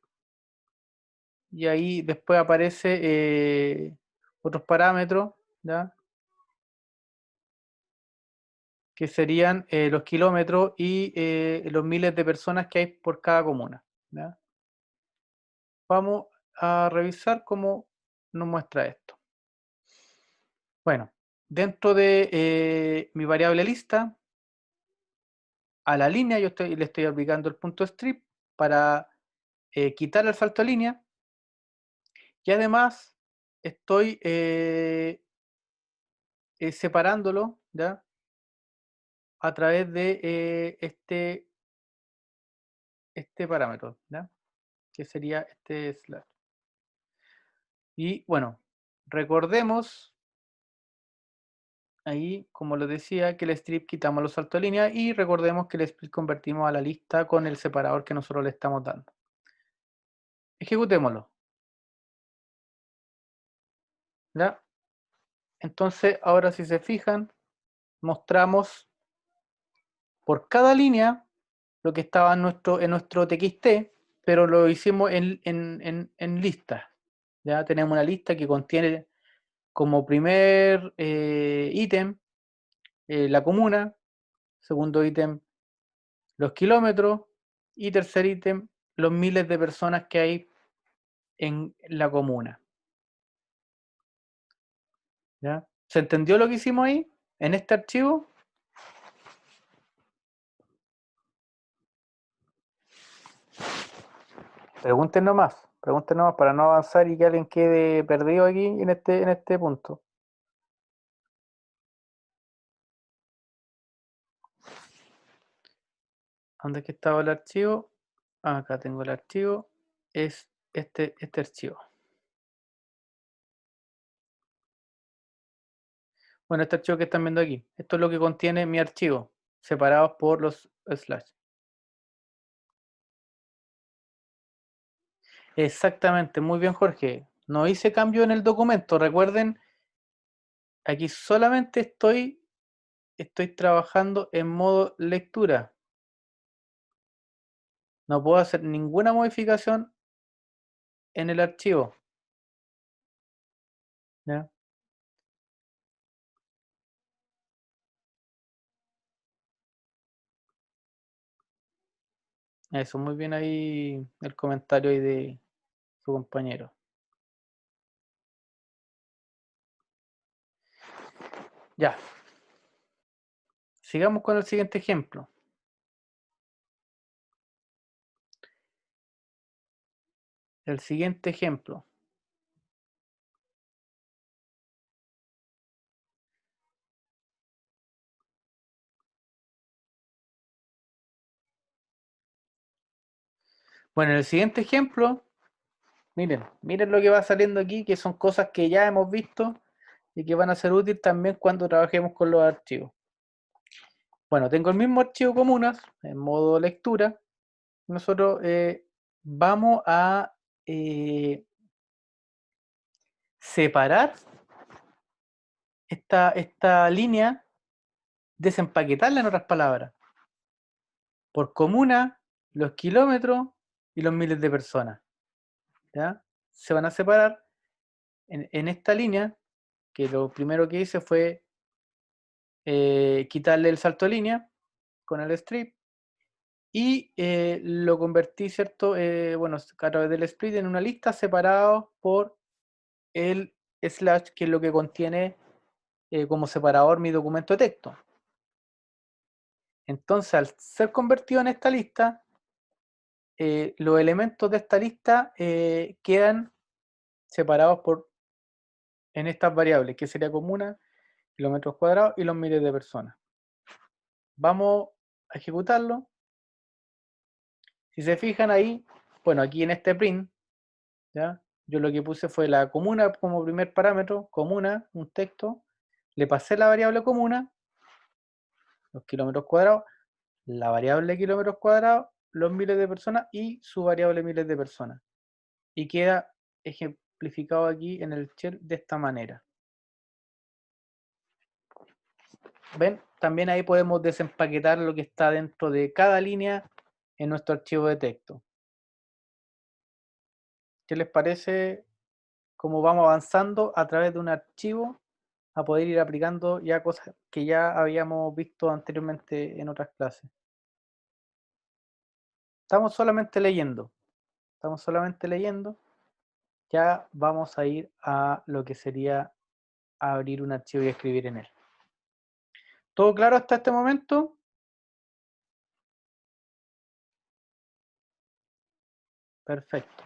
y ahí después aparece otros parámetros, ¿ya? Que serían los kilómetros y los miles de personas que hay por cada comuna, ¿ya? Vamos a revisar cómo nos muestra esto. Bueno, dentro de mi variable lista, a la línea le estoy aplicando el punto strip para quitar el salto de línea, y además estoy separándolo, ¿ya? A través de este parámetro, ¿ya? Que sería este slash. Y bueno, recordemos ahí, como les decía, que el strip quitamos los saltos de línea, y recordemos que el split convertimos a la lista con el separador que nosotros le estamos dando. Ejecutémoslo, ¿ya? Entonces, ahora si se fijan, mostramos por cada línea lo que estaba en nuestro TXT, pero lo hicimos en listas. Ya tenemos una lista que contiene como primer ítem la comuna, segundo ítem los kilómetros, y tercer ítem los miles de personas que hay en la comuna. ¿Ya? ¿Se entendió lo que hicimos ahí en este archivo? Pregunten nomás para no avanzar y que alguien quede perdido aquí en este punto. ¿Dónde es que estaba el archivo? Acá tengo el archivo. Es este archivo. Bueno, este archivo que están viendo aquí. Esto es lo que contiene mi archivo, separados por los slash. Exactamente, muy bien, Jorge. No hice cambio en el documento. Recuerden aquí solamente estoy trabajando en modo lectura. No puedo hacer ninguna modificación en el archivo. ¿Ya? Eso, muy bien ahí el comentario ahí de su compañero. Ya, sigamos con el siguiente ejemplo. El siguiente ejemplo. Bueno, en el siguiente ejemplo, miren lo que va saliendo aquí, que son cosas que ya hemos visto y que van a ser útiles también cuando trabajemos con los archivos. Bueno, tengo el mismo archivo comunas en modo lectura. Nosotros vamos a separar esta línea, desempaquetarla en otras palabras, por comuna, los kilómetros y los miles de personas. ¿Ya? Se van a separar en esta línea, que lo primero que hice fue quitarle el salto de línea con el strip y lo convertí, ¿cierto? Bueno, a través del split en una lista separado por el slash, que es lo que contiene como separador mi documento de texto. Entonces, al ser convertido en esta lista, los elementos de esta lista quedan separados en estas variables, que sería comuna, kilómetros cuadrados y los miles de personas. Vamos a ejecutarlo. Si se fijan ahí, bueno, aquí en este print, ¿ya? Yo lo que puse fue la comuna como primer parámetro, comuna, un texto, le pasé la variable comuna, los kilómetros cuadrados, la variable kilómetros cuadrados, los miles de personas y su variable miles de personas. Y queda ejemplificado aquí en el shell de esta manera. ¿Ven? También ahí podemos desempaquetar lo que está dentro de cada línea en nuestro archivo de texto. ¿Qué les parece cómo vamos avanzando a través de un archivo a poder ir aplicando ya cosas que ya habíamos visto anteriormente en otras clases? Estamos solamente leyendo, estamos solamente leyendo. Ya vamos a ir a lo que sería abrir un archivo y escribir en él. ¿Todo claro hasta este momento? Perfecto.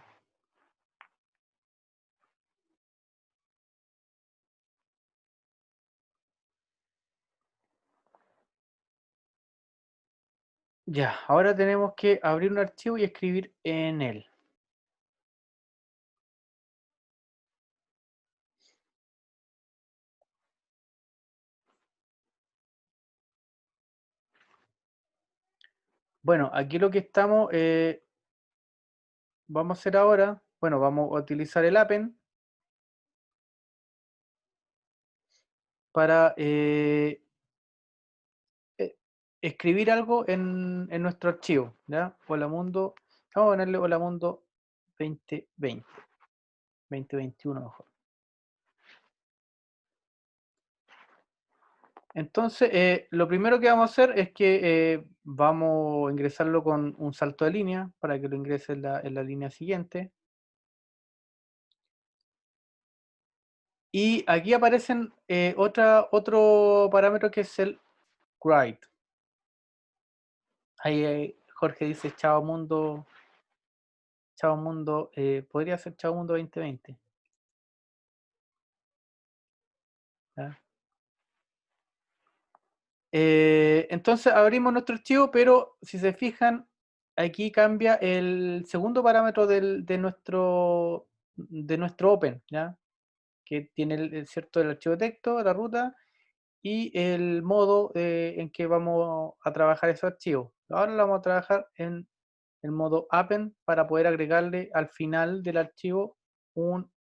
Ya, ahora tenemos que abrir un archivo y escribir en él. Bueno, aquí lo que vamos a hacer ahora, bueno, vamos a utilizar el append para eh, escribir algo en nuestro archivo, ¿ya? Hola Mundo, vamos a ponerle Hola Mundo 2020, 2021 mejor. Entonces, lo primero que vamos a hacer es que vamos a ingresarlo con un salto de línea para que lo ingrese en la línea siguiente. Y aquí aparecen otro parámetro que es el write. Ahí Jorge dice Chao Mundo, podría ser Chao Mundo 2020. ¿Ya? Entonces abrimos nuestro archivo, pero si se fijan, aquí cambia el segundo parámetro de nuestro open, ¿ya? Que tiene cierto el archivo de texto, la ruta y el modo en que vamos a trabajar ese archivo. Ahora lo vamos a trabajar en el modo append para poder agregarle al final del archivo un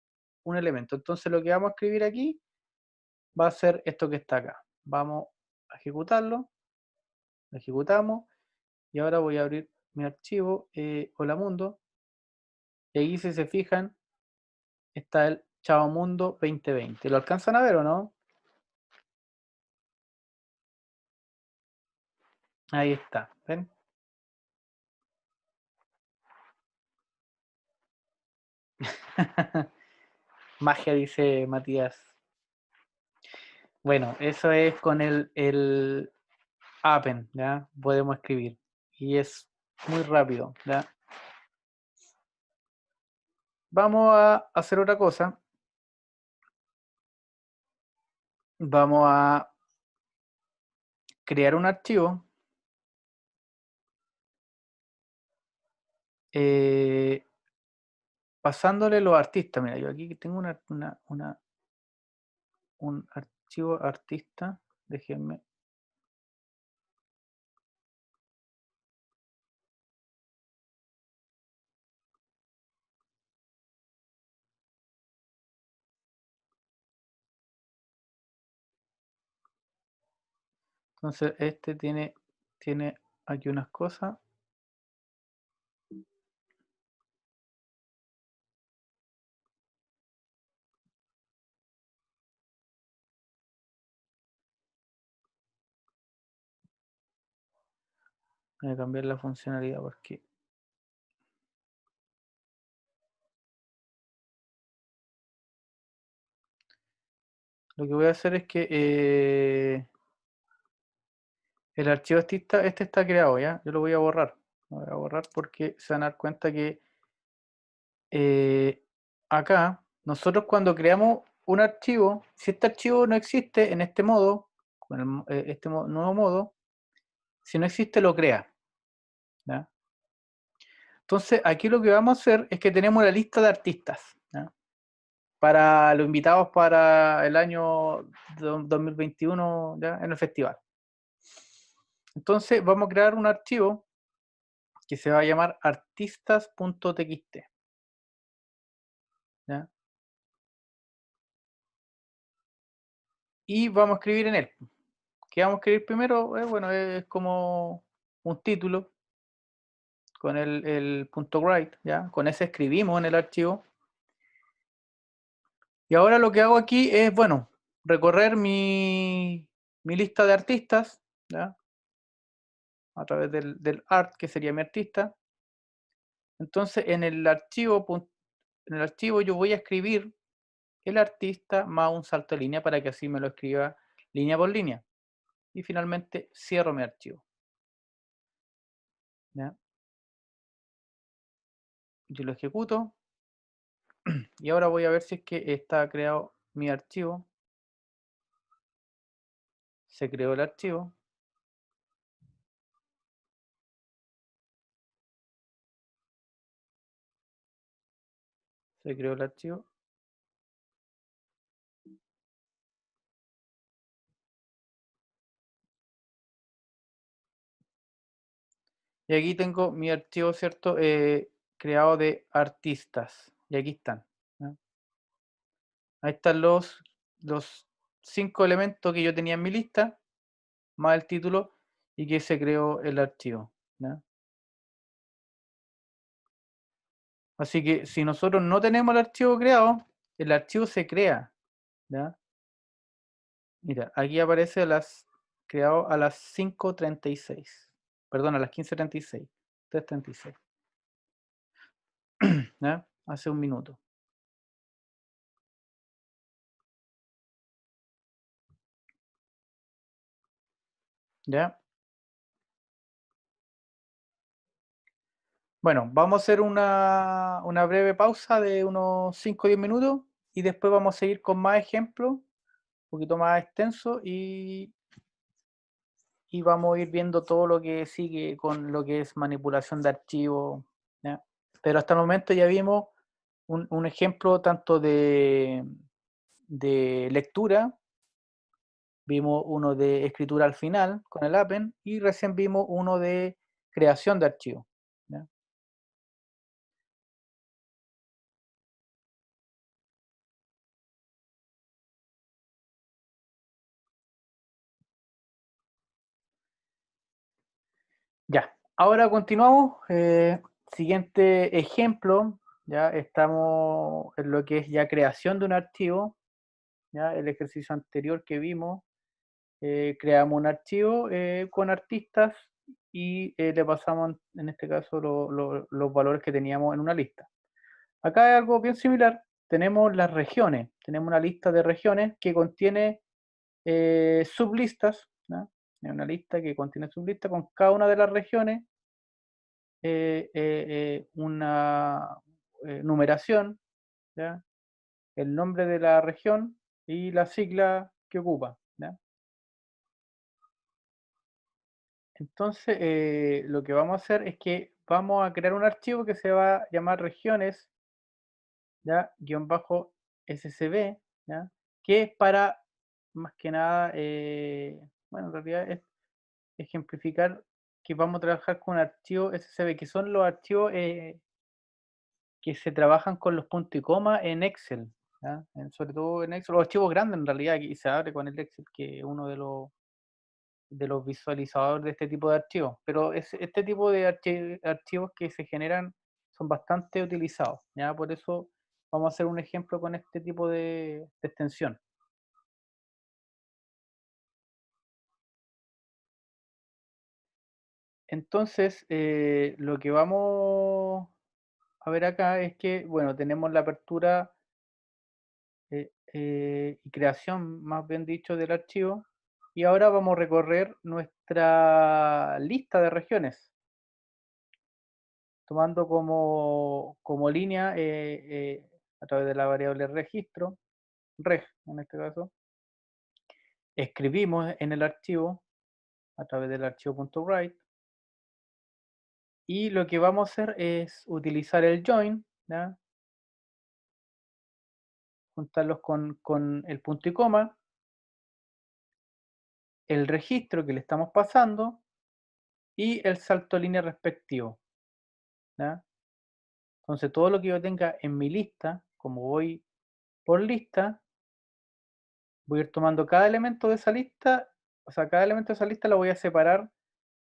elemento. Entonces lo que vamos a escribir aquí va a ser esto que está acá. Vamos a ejecutarlo, lo ejecutamos y ahora voy a abrir mi archivo, Hola Mundo, y ahí si se fijan está el Chao Mundo 2020. ¿Lo alcanzan a ver o no? Ahí está, ¿ven? Magia, dice Matías. Bueno, eso es con el Appen, ¿ya? Podemos escribir. Y es muy rápido, ¿ya? Vamos a hacer otra cosa. Vamos a crear un archivo. eh, Pasándole los artistas. Mira, yo aquí tengo un archivo artista. Déjenme. Entonces, este tiene aquí unas cosas. Voy a cambiar la funcionalidad porque lo que voy a hacer es que el archivo artista, este está creado ya. Yo lo voy a borrar. Lo voy a borrar porque se van a dar cuenta que acá, nosotros cuando creamos un archivo, si este archivo no existe en este modo, con este nuevo modo, si no existe lo crea, ¿ya? Entonces aquí lo que vamos a hacer es que tenemos la lista de artistas, ¿ya? Para los invitados para el año 2021, ¿ya? En el festival. Entonces vamos a crear un archivo que se va a llamar artistas.txt, ¿ya? Y vamos a escribir en él. ¿Qué vamos a escribir primero? Bueno, es como un título con el punto .write, ¿ya? Con ese escribimos en el archivo. Y ahora lo que hago aquí es, bueno, recorrer mi lista de artistas, ¿ya? A través del art, que sería mi artista. Entonces, en el archivo yo voy a escribir el artista más un salto de línea para que así me lo escriba línea por línea. Y finalmente cierro mi archivo, ¿ya? Yo lo ejecuto y ahora voy a ver si es que está creado mi archivo. Se creó el archivo. Se creó el archivo. Y aquí tengo mi archivo, ¿cierto? Creado de artistas. Y aquí están, ¿no? Ahí están los 5 elementos que yo tenía en mi lista, más el título, y que se creó el archivo, ¿no? Así que si nosotros no tenemos el archivo creado, el archivo se crea, ¿ya? Mira, aquí aparece creado a las 5:36. Perdón, a las 15:36. 3:36. ¿Ya? Hace un minuto. ¿Ya? Bueno, vamos a hacer una breve pausa de unos 5 o 10 minutos y después vamos a seguir con más ejemplos, un poquito más extenso y vamos a ir viendo todo lo que sigue con lo que es manipulación de archivos, ¿ya? Pero hasta el momento ya vimos un ejemplo tanto de lectura, vimos uno de escritura al final con el Appen y recién vimos uno de creación de archivos, ¿ya? Ahora continuamos. Siguiente ejemplo. Ya estamos en lo que es ya creación de un archivo. Ya el ejercicio anterior que vimos, creamos un archivo con artistas y le pasamos, en este caso, los valores que teníamos en una lista. Acá hay algo bien similar. Tenemos las regiones. Tenemos una lista de regiones que contiene sublistas. ¿No? Hay una lista que contiene sublistas con cada una de las regiones, una numeración, ¿ya? El nombre de la región y la sigla que ocupa. ¿Ya? Entonces, lo que vamos a hacer es que vamos a crear un archivo que se va a llamar regiones, ¿ya? Guión bajo SCB, ¿ya? Que es para, más que nada, bueno, en realidad es ejemplificar que vamos a trabajar con archivos SCB, que son los archivos que se trabajan con los puntos y coma en Excel, ¿ya? Sobre todo en Excel, los archivos grandes en realidad, y se abre con el Excel, que es uno de los visualizadores de este tipo de archivos. Pero este tipo de archivos que se generan son bastante utilizados, ¿ya? Por eso vamos a hacer un ejemplo con este tipo de extensión. Entonces, lo que vamos a ver acá es que, bueno, tenemos la apertura y creación, más bien dicho, del archivo. Y ahora vamos a recorrer nuestra lista de regiones, tomando como línea a través de la variable registro, reg en este caso, escribimos en el archivo a través del archivo.write y lo que vamos a hacer es utilizar el join, ¿ya? Juntarlos con el punto y coma, el registro que le estamos pasando y el salto línea respectivo, ¿ya? Entonces todo lo que yo tenga en mi lista, como voy por lista, voy a ir tomando cada elemento de esa lista, o sea, cada elemento de esa lista lo voy a separar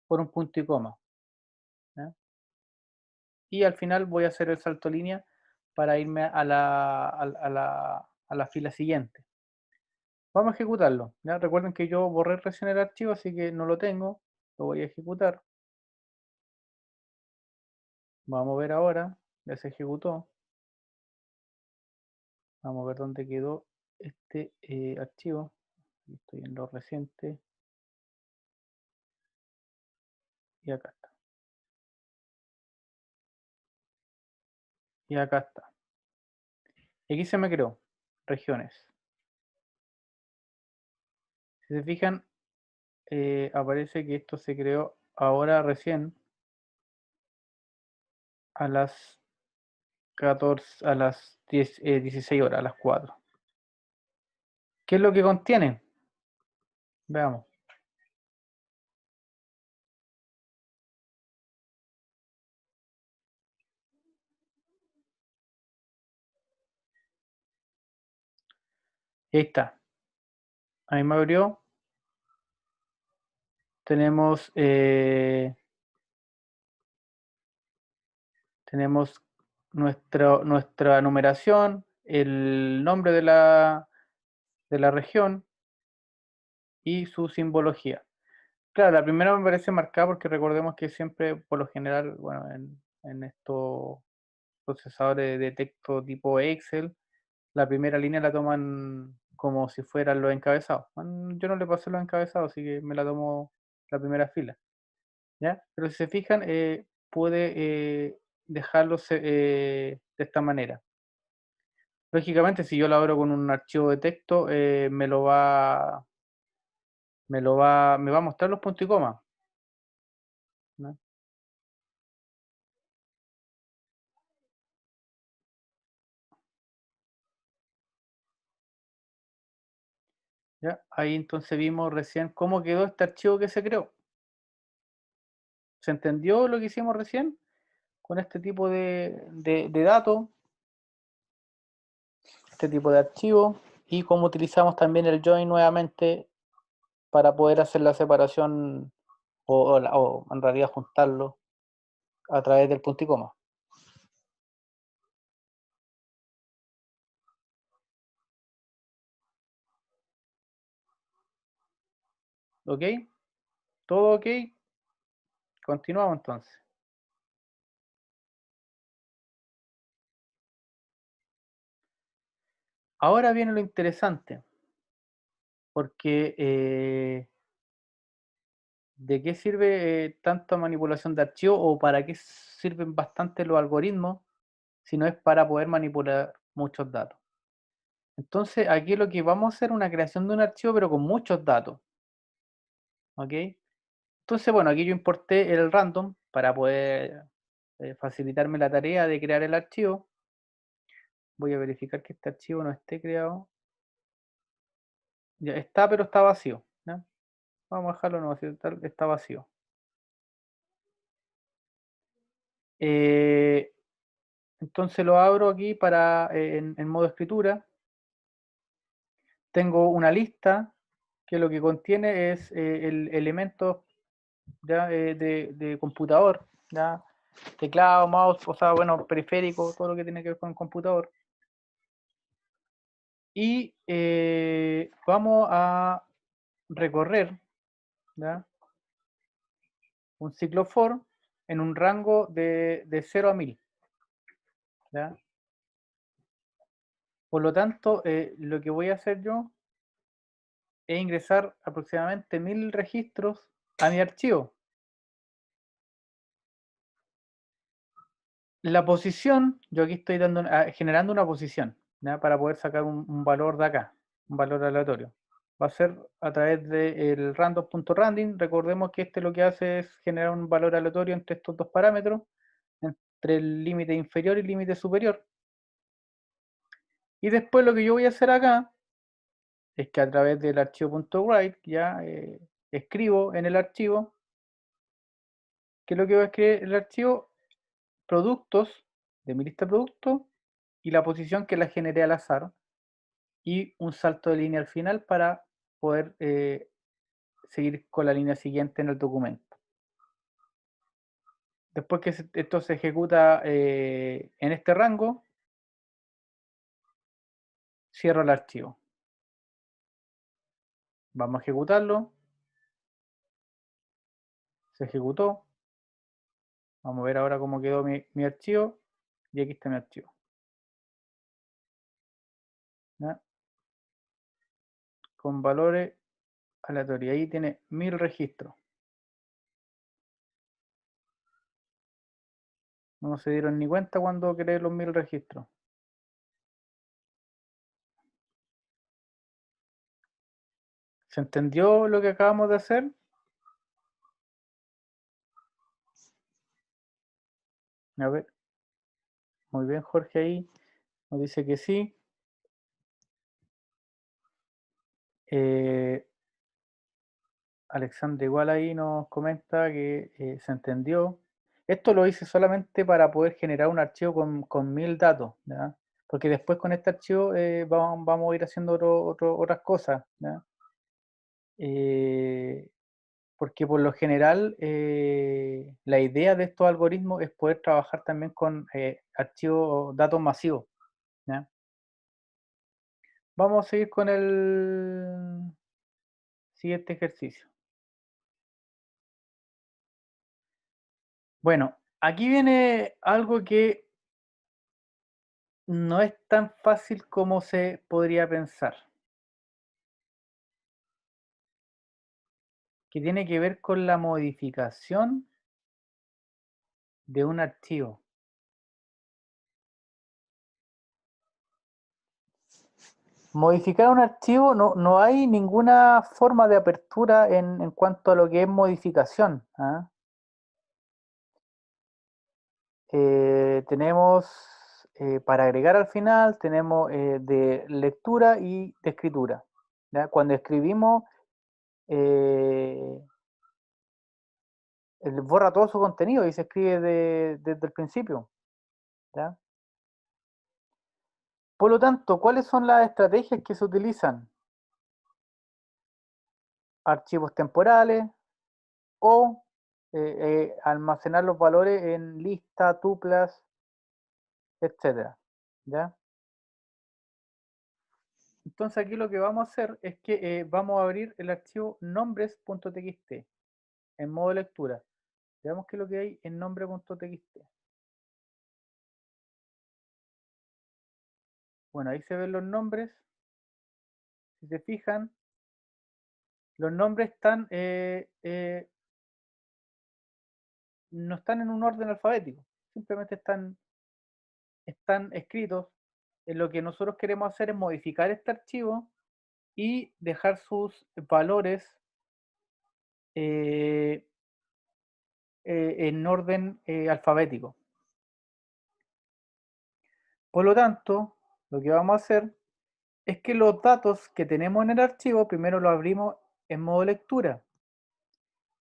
por un punto y coma, ¿ya? Y al final voy a hacer el salto línea para irme a la fila siguiente. Vamos a ejecutarlo, ¿ya? Recuerden que yo borré recién el archivo, así que no lo tengo, lo voy a ejecutar. Vamos a ver ahora, ya se ejecutó. Vamos a ver dónde quedó este archivo. Estoy en lo reciente y acá está. Y acá está. Y aquí se me creó regiones. Si se fijan, aparece que esto se creó ahora recién a las 14, a las 10, 16 horas, a las 4. ¿Qué es lo que contiene? Veamos. Ahí está. Ahí me abrió. Tenemos, tenemos nuestra numeración, el nombre de la región y su simbología. Claro, la primera me parece marcada porque recordemos que siempre, por lo general, bueno, en estos procesadores de texto tipo Excel, la primera línea la toman como si fueran los encabezados. Yo no le pasé los encabezados, así que me la tomo la primera fila, ¿ya? Pero si se fijan, puede dejarlo de esta manera. Lógicamente, si yo lo abro con un archivo de texto, me va a mostrar los puntos y comas, ¿no? ¿Ya? Ahí entonces vimos recién cómo quedó este archivo que se creó. ¿Se entendió lo que hicimos recién? Con este tipo de datos, este tipo de archivo, y cómo utilizamos también el join nuevamente para poder hacer la separación o en realidad juntarlo a través del punto y coma. ¿Ok? ¿Todo ok? Continuamos entonces. Ahora viene lo interesante, porque ¿de qué sirve tanta manipulación de archivos o para qué sirven bastante los algoritmos si no es para poder manipular muchos datos? Entonces, aquí lo que vamos a hacer es una creación de un archivo, pero con muchos datos. ¿Ok? Entonces, bueno, aquí yo importé el random para poder facilitarme la tarea de crear el archivo. Voy a verificar que este archivo no esté creado. Ya está, pero está vacío. ¿Ya? Vamos a dejarlo no vacío, está vacío. Entonces lo abro aquí para en modo escritura. Tengo una lista que lo que contiene es el elemento ya, de computador, ya, teclado, mouse, o sea, bueno, periférico, todo lo que tiene que ver con el computador. Y vamos a recorrer, ¿ya?, un ciclo for en un rango de 0 a 1000. ¿Ya? Por lo tanto, lo que voy a hacer yo es ingresar aproximadamente 1000 registros a mi archivo. La posición, yo aquí estoy generando una posición, ¿ya?, para poder sacar un valor de acá, un valor aleatorio. Va a ser a través del random.random. Recordemos que este lo que hace es generar un valor aleatorio entre estos dos parámetros, entre el límite inferior y el límite superior. Y después lo que yo voy a hacer acá es que a través del archivo.write ya escribo en el archivo que lo que va a escribir el archivo productos de mi lista de productos y la posición que la generé al azar y un salto de línea al final para poder seguir con la línea siguiente en el documento. Después que esto se ejecuta en este rango, cierro el archivo. Vamos a ejecutarlo. Se ejecutó. Vamos a ver ahora cómo quedó mi archivo. Y aquí está mi archivo. ¿Ya? Con valores aleatorios. Ahí tiene 1000 registros. No se dieron ni cuenta cuando creé los 1000 registros. ¿Se entendió lo que acabamos de hacer? A ver, muy bien, Jorge ahí nos dice que sí. Alexandra igual ahí nos comenta que se entendió. Esto lo hice solamente para poder generar un archivo con 1000 datos, ¿ya? Porque después con este archivo vamos a ir haciendo otras cosas, ¿ya? Eh, porque por lo general la idea de estos algoritmos es poder trabajar también con archivos, datos masivos, ¿ya? Vamos a seguir con el siguiente ejercicio. Bueno, aquí viene algo que no es tan fácil como se podría pensar, que tiene que ver con la modificación de un archivo. Modificar un archivo, no hay ninguna forma de apertura en cuanto a lo que es modificación. ¿Ah? Tenemos, para agregar al final, tenemos de lectura y de escritura. ¿Ya? Cuando escribimos, eh, borra todo su contenido y se escribe desde el principio. ¿Ya? Por lo tanto, ¿cuáles son las estrategias que se utilizan? Archivos temporales, o almacenar los valores en lista, tuplas, etcétera, ¿ya? Entonces aquí lo que vamos a hacer es que vamos a abrir el archivo nombres.txt en modo lectura. Veamos qué es lo que hay en nombre.txt. Bueno, ahí se ven los nombres. Si se fijan, los nombres no están en un orden alfabético, simplemente están escritos. Lo que nosotros queremos hacer es modificar este archivo y dejar sus valores eh, en orden alfabético. Por lo tanto, lo que vamos a hacer es que los datos que tenemos en el archivo primero los abrimos en modo lectura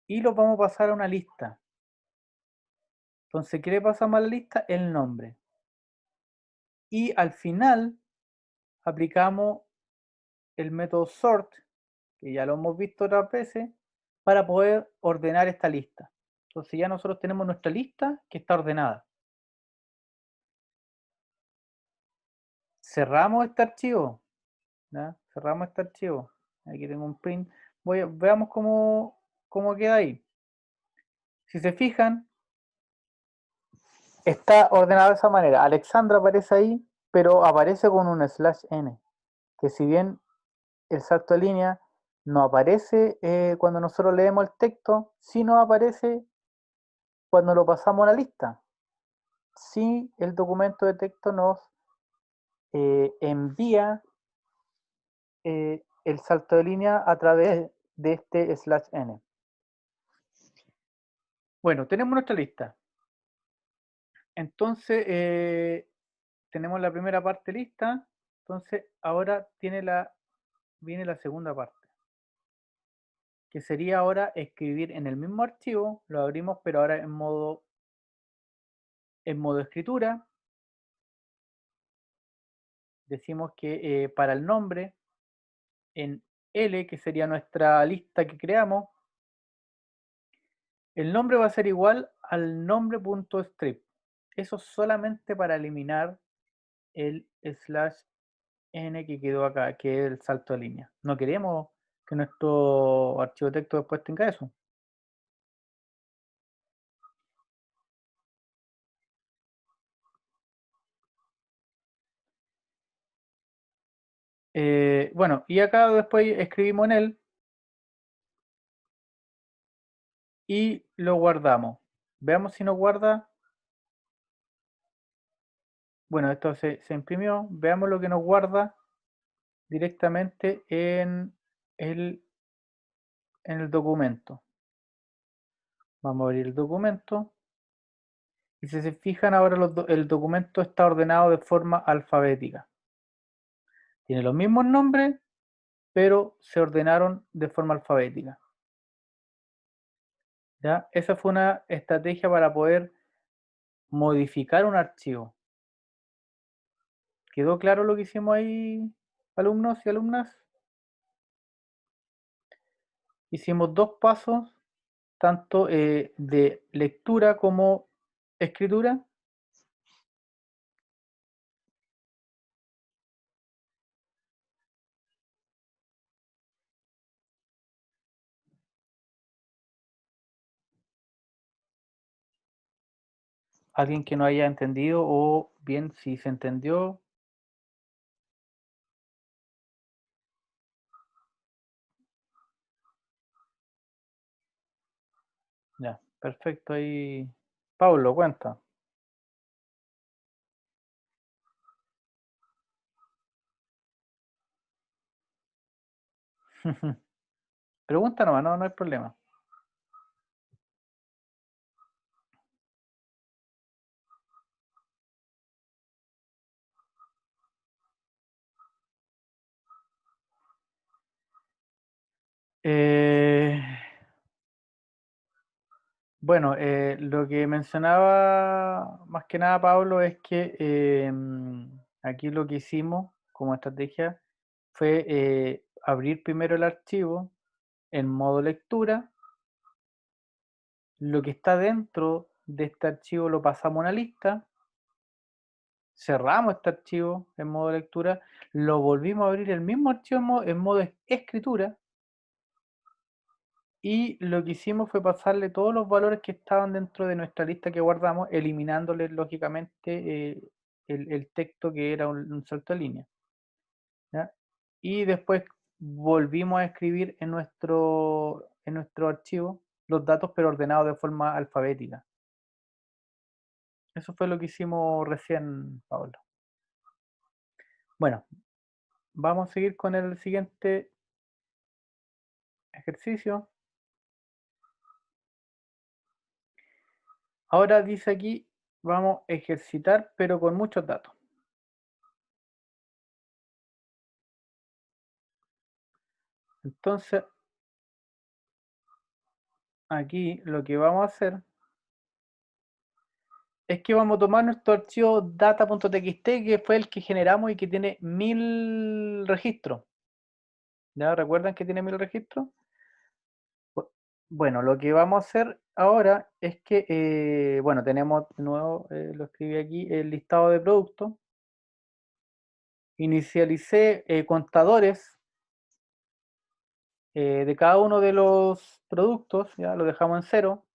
y los vamos a pasar a una lista. Entonces, ¿qué le pasamos a la lista? El nombre. Y al final aplicamos el método sort, que ya lo hemos visto otras veces, para poder ordenar esta lista. Entonces ya nosotros tenemos nuestra lista que está ordenada. Cerramos este archivo. ¿Ya? Cerramos este archivo. Aquí tengo un print. Veamos cómo queda ahí. Si se fijan, está ordenado de esa manera. Alexandra aparece ahí, pero aparece con un /n, que si bien el salto de línea no aparece cuando nosotros leemos el texto, sí nos aparece cuando lo pasamos a la lista. Sí, el documento de texto nos envía el salto de línea a través de este /n. Bueno, tenemos nuestra lista. Entonces, tenemos la primera parte lista. Entonces, ahora viene la segunda parte, que sería ahora escribir en el mismo archivo. Lo abrimos, pero ahora en modo escritura. Decimos que para el nombre, en L, que sería nuestra lista que creamos, el nombre va a ser igual al nombre.strip. Eso solamente para eliminar el /n que quedó acá, que es el salto de línea. No queremos que nuestro archivo de texto después tenga eso. Bueno, y acá después escribimos en él y lo guardamos. Veamos si nos guarda. Bueno, esto se imprimió. Veamos lo que nos guarda directamente en el documento. Vamos a abrir el documento. Y si se fijan, ahora el documento está ordenado de forma alfabética. Tiene los mismos nombres, pero se ordenaron de forma alfabética. ¿Ya? Esa fue una estrategia para poder modificar un archivo. ¿Quedó claro lo que hicimos ahí, alumnos y alumnas? Hicimos dos pasos, tanto de lectura como escritura. Alguien que no haya entendido o bien si se entendió. Ya, perfecto ahí. Pablo, cuenta. Pregunta nomás, no hay problema. Eh, bueno, lo que mencionaba más que nada Pablo es que aquí lo que hicimos como estrategia fue abrir primero el archivo en modo lectura lo que está dentro de este archivo lo pasamos a una lista, cerramos este archivo en modo lectura, lo volvimos a abrir el mismo archivo en modo escritura, y lo que hicimos fue pasarle todos los valores que estaban dentro de nuestra lista que guardamos, eliminándole lógicamente el texto que era un salto de línea, ¿ya? Y después volvimos a escribir en nuestro archivo los datos, pero ordenados de forma alfabética. Eso fue lo que hicimos recién, Pablo. Bueno, vamos a seguir con el siguiente ejercicio. Ahora dice aquí, vamos a ejercitar, pero con muchos datos. Entonces, aquí lo que vamos a hacer es que vamos a tomar nuestro archivo data.txt, que fue el que generamos y que tiene 1000 registros. ¿Ya recuerdan que tiene 1000 registros? Bueno, lo que vamos a hacer ahora es que, bueno, tenemos de nuevo, lo escribí aquí, el listado de productos. Inicialicé contadores de cada uno de los productos, ya lo dejamos en cero.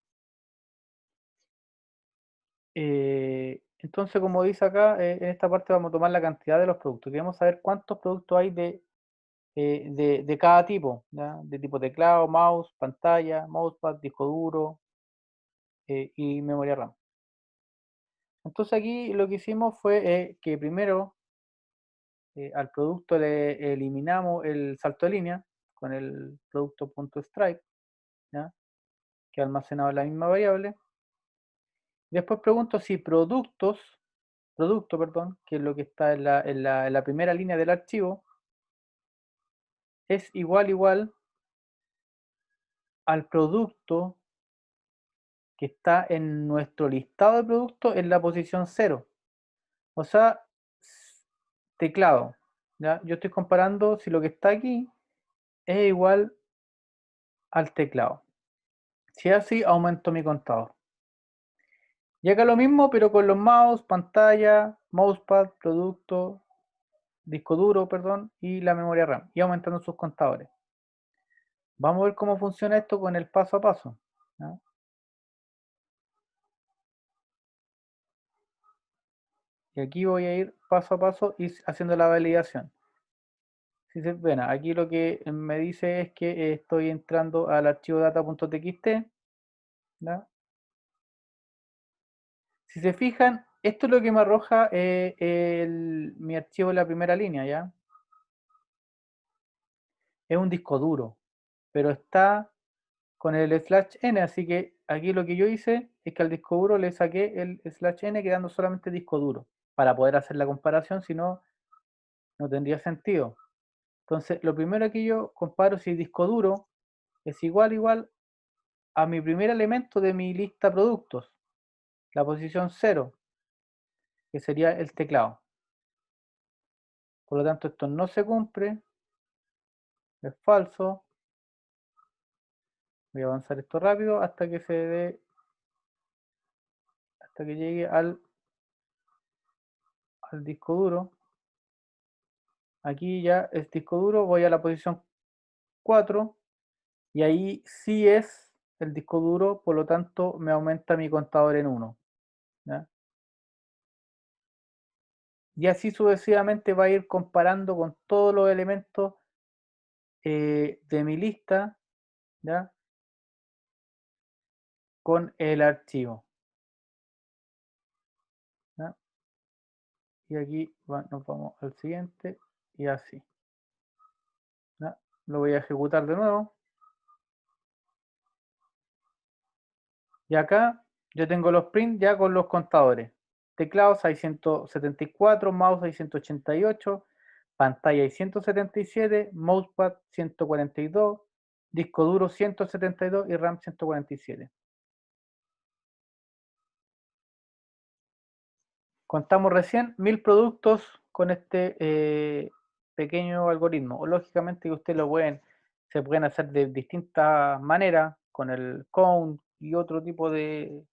Entonces, como dice acá, en esta parte vamos a tomar la cantidad de los productos. Queremos saber cuántos productos hay de cada tipo, ¿ya? De tipo teclado, mouse, pantalla, mousepad, disco duro y memoria RAM. Entonces aquí lo que hicimos fue que primero al producto le eliminamos el salto de línea con el producto.stripe, ¿ya? Que almacenado en la misma variable. Después pregunto si producto, perdón, que es lo que está en la primera línea del archivo, es igual al producto que está en nuestro listado de productos en la posición 0. O sea, teclado. ¿Ya? Yo estoy comparando si lo que está aquí es igual al teclado. Si es así, aumento mi contador. Y acá lo mismo, pero con los mouse, pantalla, mousepad, producto, disco duro, perdón, y la memoria RAM. Y aumentando sus contadores. Vamos a ver cómo funciona esto con el paso a paso, ¿ya? Y aquí voy a ir paso a paso y haciendo la validación. Si se ven, aquí lo que me dice es que estoy entrando al archivo data.txt, ¿ya? Si se fijan, esto es lo que me arroja mi archivo en la primera línea, ¿ya? Es un disco duro, pero está con el slash n, así que aquí lo que yo hice es que al disco duro le saqué el slash n quedando solamente disco duro, para poder hacer la comparación, si no, no tendría sentido. Entonces, lo primero que yo comparo si el disco duro es igual a mi primer elemento de mi lista productos, la posición 0, que sería el teclado. Por lo tanto, esto no se cumple, es falso. Voy a avanzar esto rápido hasta que se dé, hasta que llegue al disco duro. Aquí ya es disco duro, voy a la posición 4 y ahí sí es el disco duro, por lo tanto me aumenta mi contador en 1. ¿Ya? Y así sucesivamente va a ir comparando con todos los elementos de mi lista, ¿ya? Con el archivo, ¿ya? Y aquí nos vamos al siguiente y así, ¿ya? Lo voy a ejecutar de nuevo. Y acá yo tengo los prints ya con los contadores. Teclado 674, mouse 688, pantalla 177, mousepad 142, disco duro 172 y RAM 147. Contamos recién 1000 productos con este pequeño algoritmo. O lógicamente que ustedes se pueden hacer de distintas maneras, con el count, y otro tipo de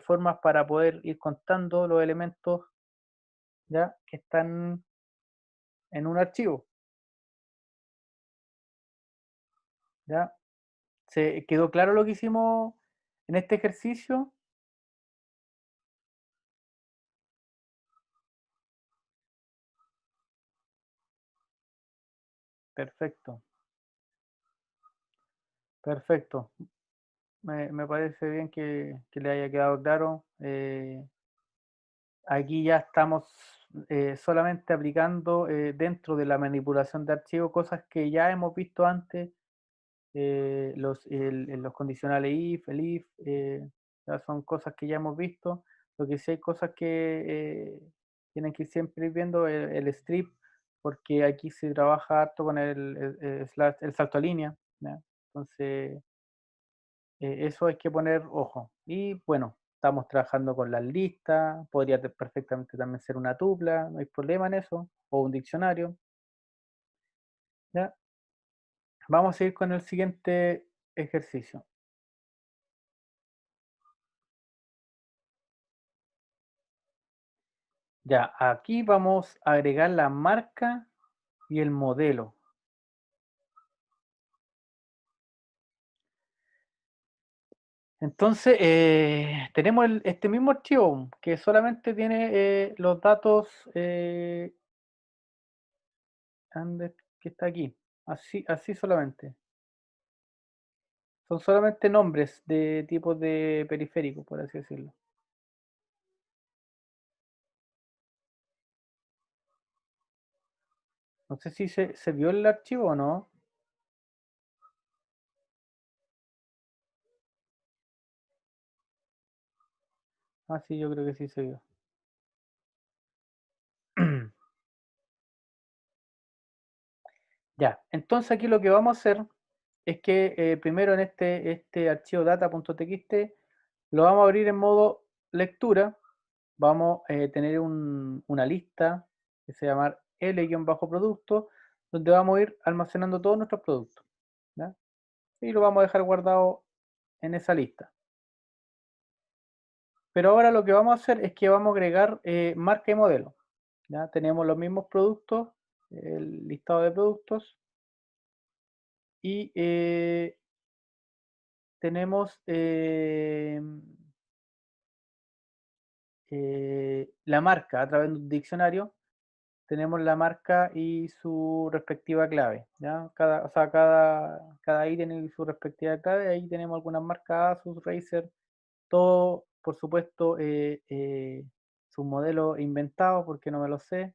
formas para poder ir contando los elementos, ¿ya? Que están en un archivo, ¿ya? ¿Se quedó claro lo que hicimos en este ejercicio? Perfecto, perfecto. Me parece bien que le haya quedado claro. Aquí ya estamos solamente aplicando dentro de la manipulación de archivos cosas que ya hemos visto antes, los condicionales if, el if, ya son cosas que ya hemos visto. Lo que sí hay cosas que tienen que siempre ir viendo el strip, porque aquí se trabaja harto con el salto a línea, ¿ya? Entonces, eso hay que poner ojo. Y bueno, estamos trabajando con las listas, podría perfectamente también ser una tupla, no hay problema en eso, o un diccionario, ¿ya? Vamos a ir con el siguiente ejercicio. Ya, aquí vamos a agregar la marca y el modelo. Entonces, tenemos este mismo archivo que solamente tiene los datos que está aquí. Así solamente. Son solamente nombres de tipos de periféricos, por así decirlo. No sé si se vio el archivo o no. Ah, sí, yo creo que sí se vio. Ya, entonces aquí lo que vamos a hacer es que primero en este archivo data.txt lo vamos a abrir en modo lectura. Vamos a tener una lista que se llama L-producto, donde vamos a ir almacenando todos nuestros productos, ¿ya? Y lo vamos a dejar guardado en esa lista. Pero ahora lo que vamos a hacer es que vamos a agregar marca y modelo. ¿Ya? Tenemos los mismos productos, el listado de productos, y tenemos la marca a través de un diccionario. Tenemos la marca y su respectiva clave, ¿ya? O sea, cada ítem y su respectiva clave. Ahí tenemos algunas marcas, Asus, Razer, todo, por supuesto, sus modelos inventados, porque no me lo sé,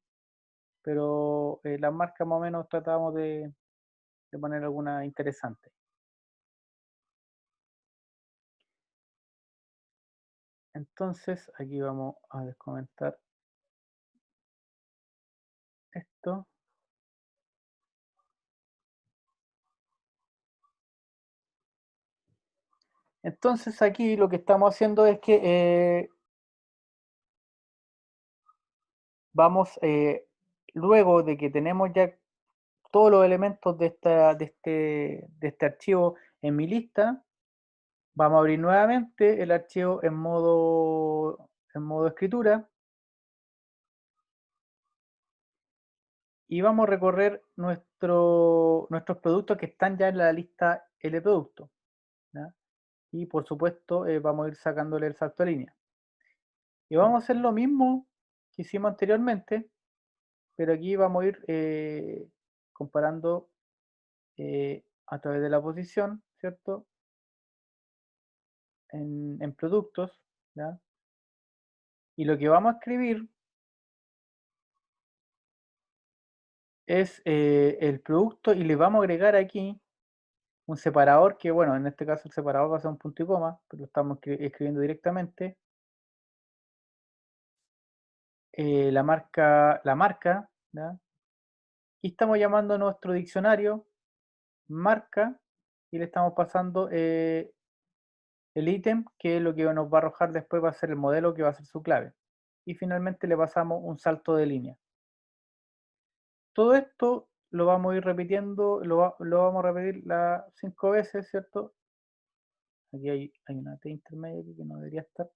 pero las marcas más o menos tratamos de poner alguna interesante. Entonces, aquí vamos a descomentar esto. Entonces, aquí lo que estamos haciendo es que vamos, luego de que tenemos ya todos los elementos de este archivo en mi lista, vamos a abrir nuevamente el archivo en modo escritura y vamos a recorrer nuestros productos que están ya en la lista L producto, ¿ya? Y por supuesto vamos a ir sacándole el salto a línea. Y vamos a hacer lo mismo que hicimos anteriormente, pero aquí vamos a ir comparando a través de la posición, ¿cierto? En productos, ¿ya? Y lo que vamos a escribir es el producto y le vamos a agregar aquí un separador que, bueno, en este caso el separador va a ser un punto y coma, pero lo estamos escribiendo directamente. La marca, ¿ya? Y estamos llamando a nuestro diccionario marca y le estamos pasando el ítem, que es lo que nos va a arrojar después va a ser el modelo que va a ser su clave. Y finalmente le pasamos un salto de línea. Todo esto lo vamos a ir repitiendo, lo vamos a repetir las 5 veces, ¿cierto? Aquí hay una T intermedia aquí que no debería estar.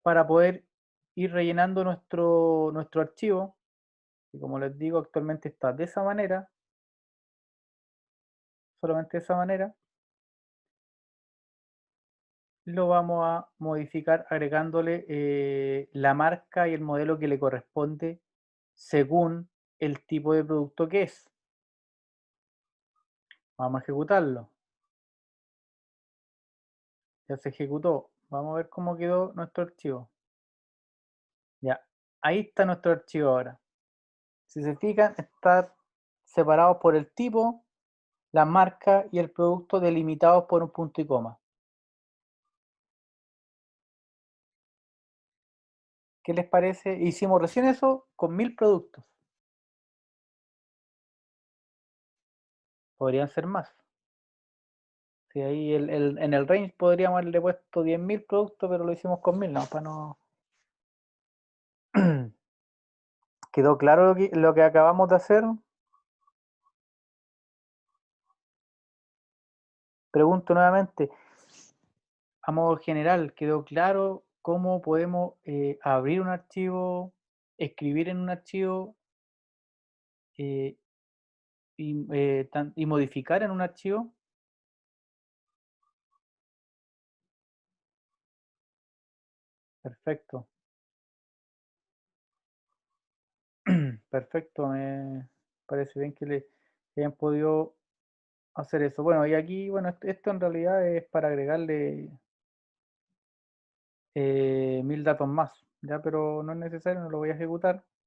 Para poder ir rellenando nuestro archivo. Y como les digo, actualmente está de esa manera, solamente de esa manera. Lo vamos a modificar agregándole la marca y el modelo que le corresponde según el tipo de producto que es. Vamos a ejecutarlo. Ya se ejecutó. Vamos a ver cómo quedó nuestro archivo. Ya, ahí está nuestro archivo ahora. Si se fijan, está separado por el tipo, la marca y el producto delimitados por un punto y coma. ¿Qué les parece? Hicimos recién eso con 1000 productos. Podrían ser más. Si ahí en el range podríamos haberle puesto 10.000 productos, pero lo hicimos con 1000, no, para no. ¿Quedó claro lo que acabamos de hacer? Pregunto nuevamente, a modo general, ¿quedó claro cómo podemos abrir un archivo, escribir en un archivo eh, y modificar en un archivo? Perfecto. Perfecto, me parece bien que hayan podido hacer eso. Bueno, y aquí, bueno, esto en realidad es para agregarle 1000 datos más, ya, pero no es necesario, no lo voy a ejecutar.